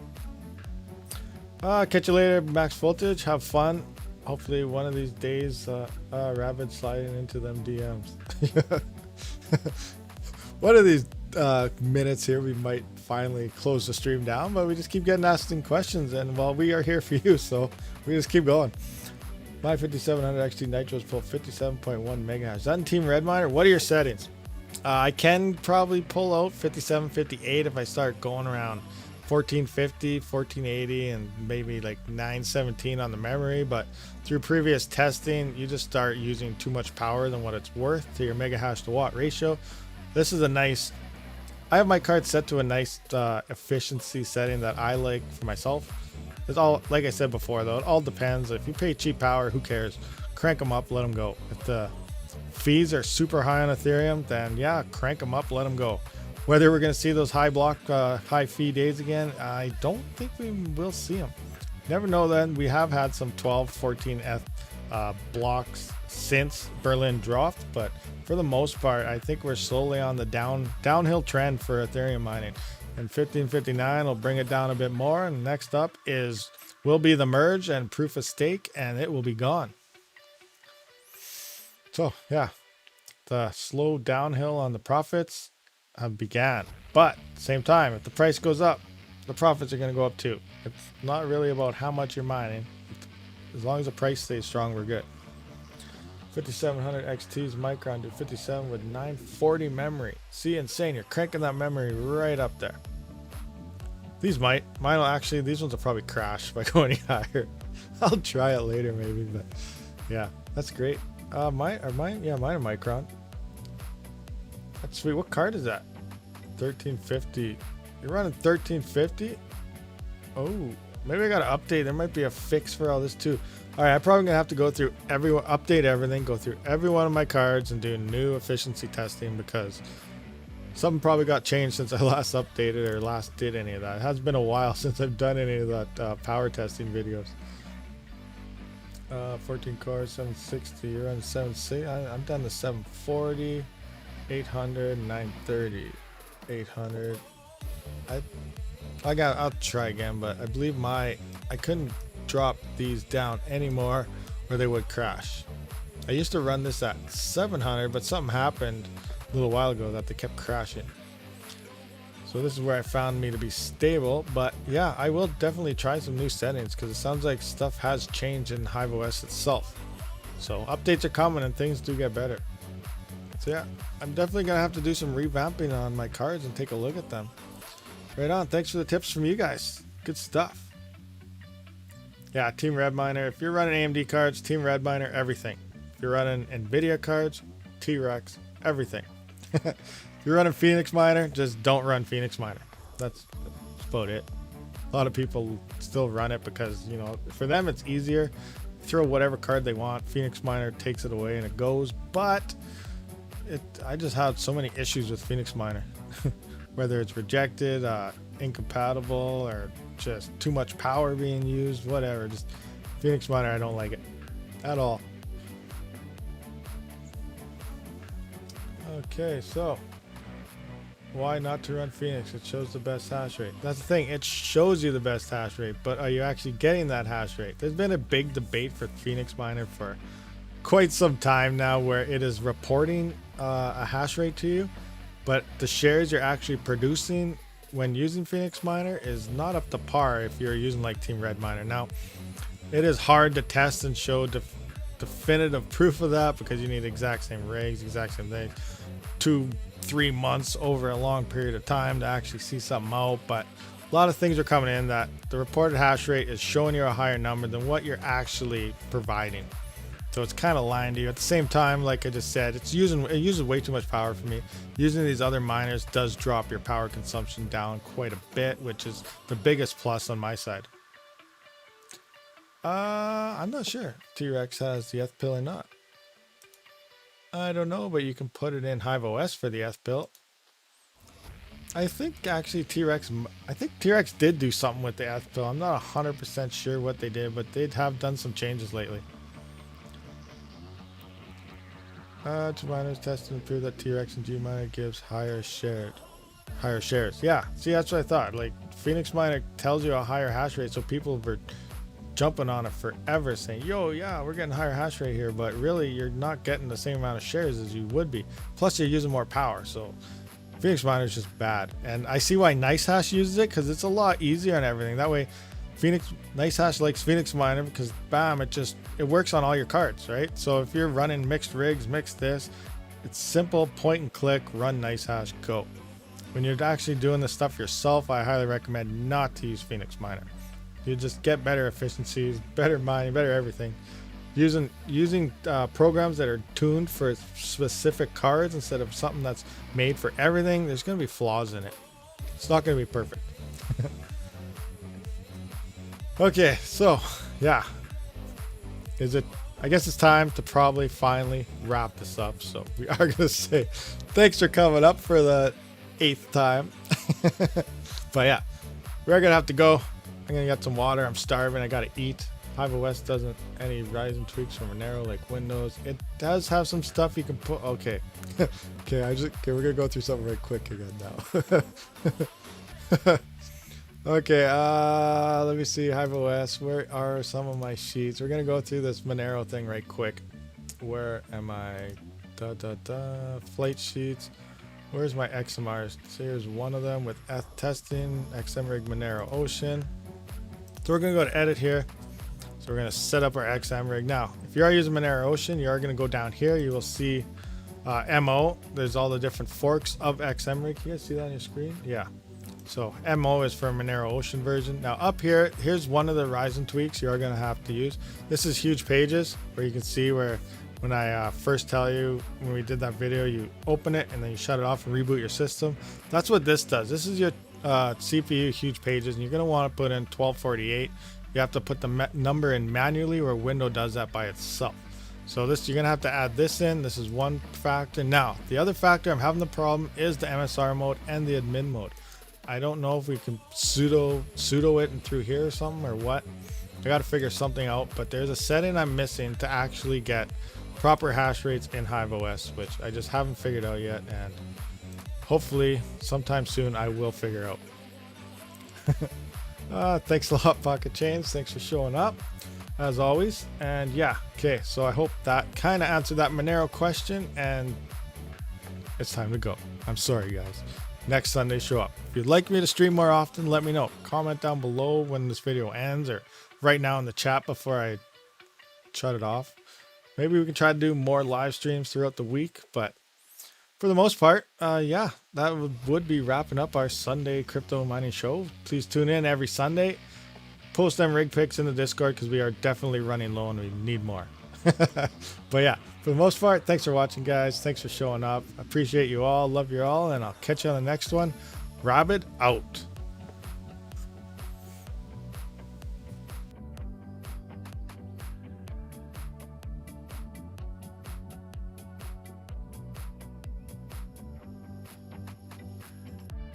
Catch you later, Max Voltage. Have fun. Hopefully one of these days, Rabid sliding into them DMs. One of these minutes here, we might finally close the stream down, but we just keep getting asking questions, and well, we are here for you, so we just keep going. My 5700 XT Nitros pull 57.1 megahash. Is that in Team Red Miner? What are your settings? I can probably pull out 5758 if I start going around 1450, 1480, and maybe like 917 on the memory. But through previous testing, you just start using too much power than what it's worth to your megahash to watt ratio. This is a nice, I have my card set to a nice efficiency setting that I like for myself. It's all, like I said before though, it all depends. If you pay cheap power, who cares? Crank them up, let them go. If the fees are super high on Ethereum, then yeah, crank them up, let them go. Whether we're going to see those high fee days again, I don't think we will see them. Never know then. We have had some 12, 14 blocks since Berlin dropped, but for the most part, I think we're slowly on the downhill trend for Ethereum mining. And 1559 will bring it down a bit more. And next up will be the merge and proof of stake, and it will be gone. So yeah, the slow downhill on the profits have began. But same time, if the price goes up, the profits are going to go up too. It's not really about how much you're mining. As long as the price stays strong, we're good. 5700 XT's Micron do 57 with 940 memory. See, insane. You're cranking that memory right up there. These mine will actually, these ones will probably crash if I go any higher. I'll try it later maybe, but yeah, that's great. Mine are Micron. That's sweet. What card is that? 1350. You're running 1350? Oh, maybe I gotta update. There might be a fix for all this too. All right, I'm probably gonna have to go through update everything, go through every one of my cards and do new efficiency testing because something probably got changed since I last updated or last did any of that. It has been a while since I've done any of that power testing videos. 14 cores, 760. You're on 760. I'm down to 740, 800, 930, 800. I'll try again, but I believe I couldn't drop these down anymore or they would crash. I used to run this at 700, but something happened a little while ago that they kept crashing. So this is where I found me to be stable. But yeah, I will definitely try some new settings because it sounds like stuff has changed in Hive OS itself. So updates are coming and things do get better. So yeah, I'm definitely gonna have to do some revamping on my cards and take a look at them. Right on. Thanks for the tips from you guys. Good stuff. Yeah, Team Red Miner. If you're running AMD cards, Team Red Miner, everything. If you're running NVIDIA cards, T-Rex, everything. If you're running Phoenix Miner, just don't run Phoenix Miner. That's about it. A lot of people still run it because, you know, for them it's easier. Throw whatever card they want. Phoenix Miner takes it away and it goes. But I just had so many issues with Phoenix Miner. Whether it's rejected, incompatible, or just too much power being used, whatever. Just Phoenix Miner, I don't like it at all. Okay, so why not to run Phoenix? It shows the best hash rate. That's the thing, it shows you the best hash rate, but are you actually getting that hash rate? There's been a big debate for Phoenix Miner for quite some time now where it is reporting a hash rate to you, but the shares you're actually producing when using Phoenix Miner is not up to par if you're using like Team Red Miner. Now, it is hard to test and show definitive proof of that because you need exact same rigs, exact same thing, 2-3 months over a long period of time to actually see something out. But a lot of things are coming in that the reported hash rate is showing you a higher number than what you're actually providing. So it's kind of lying to you. At the same time, like I just said, it uses way too much power for me. Using these other miners does drop your power consumption down quite a bit, which is the biggest plus on my side. I'm not sure if T-Rex has the ETH pill or not. I don't know, but you can put it in Hive OS for the ETH pill. I think actually T-Rex did do something with the ETH pill. I'm not 100% sure what they did, but they have done some changes lately. Two miners tested and proved that T-Rex and G-Miner gives higher shares. Yeah, see, that's what I thought. Like, Phoenix Miner tells you a higher hash rate, so people were jumping on it forever saying, yo, yeah, we're getting higher hash rate here, but really you're not getting the same amount of shares as you would be. Plus you're using more power, so Phoenix Miner is just bad. And I see why NiceHash uses it, because it's a lot easier on everything. That way, Phoenix NiceHash likes Phoenix Miner because bam, it works on all your cards, right? So if you're running mixed rigs, mixed this, it's simple, point and click, run NiceHash, go. When you're actually doing this stuff yourself, I highly recommend not to use Phoenix Miner. You just get better efficiencies, better mining, better everything. Using programs that are tuned for specific cards instead of something that's made for everything, there's going to be flaws in it. It's not going to be perfect. Okay, so yeah, I guess it's time to probably finally wrap this up. So we are going to say thanks for coming up for the 8th time. But yeah, we're going to have to go. I'm going to get some water. I'm starving. I got to eat. Hive OS doesn't any rising tweaks from Monero like Windows. It does have some stuff you can put. Okay. Okay, we're gonna go through something right quick again now. Okay, let me see. Hive OS, where are some of my sheets? We're gonna go through this Monero thing right quick. Where am I? Flight sheets. Where's my XMRs? So here's one of them with testing, XMRig Monero Ocean. So we're gonna go to edit here. So we're going to set up our XM rig. Now, if you are using Monero Ocean, you are going to go down here. You will see MO. There's all the different forks of XM rig. Can you guys see that on your screen? Yeah. So MO is for Monero Ocean version. Now up here, here's one of the rising tweaks you are going to have to use. This is huge pages where you can see where when I first tell you when we did that video, you open it and then you shut it off and reboot your system. That's what this does. This is your CPU huge pages, and you're going to want to put in 1248. You have to put the number in manually, or Windows does that by itself. So this, you're gonna have to add this in. This is one factor. Now, the other factor I'm having the problem is the MSR mode and the admin mode. I don't know if we can sudo it and through here or something or what. I gotta figure something out, but there's a setting I'm missing to actually get proper hash rates in Hive OS, which I just haven't figured out yet, and hopefully sometime soon I will figure out. Thanks a lot, Pocket Chains. Thanks for showing up, as always. And yeah, okay, so I hope that kind of answered that Monero question, and it's time to go. I'm sorry, guys. Next Sunday, show up. If you'd like me to stream more often, let me know. Comment down below when this video ends, or right now in the chat before I shut it off. Maybe we can try to do more live streams throughout the week, but for the most part, yeah, that would be wrapping up our Sunday crypto mining show. Please tune in every Sunday. Post them rig pics in the Discord because we are definitely running low and we need more. But yeah, for the most part, thanks for watching, guys. Thanks for showing up. I appreciate you all. Love you all. And I'll catch you on the next one. Rabid out.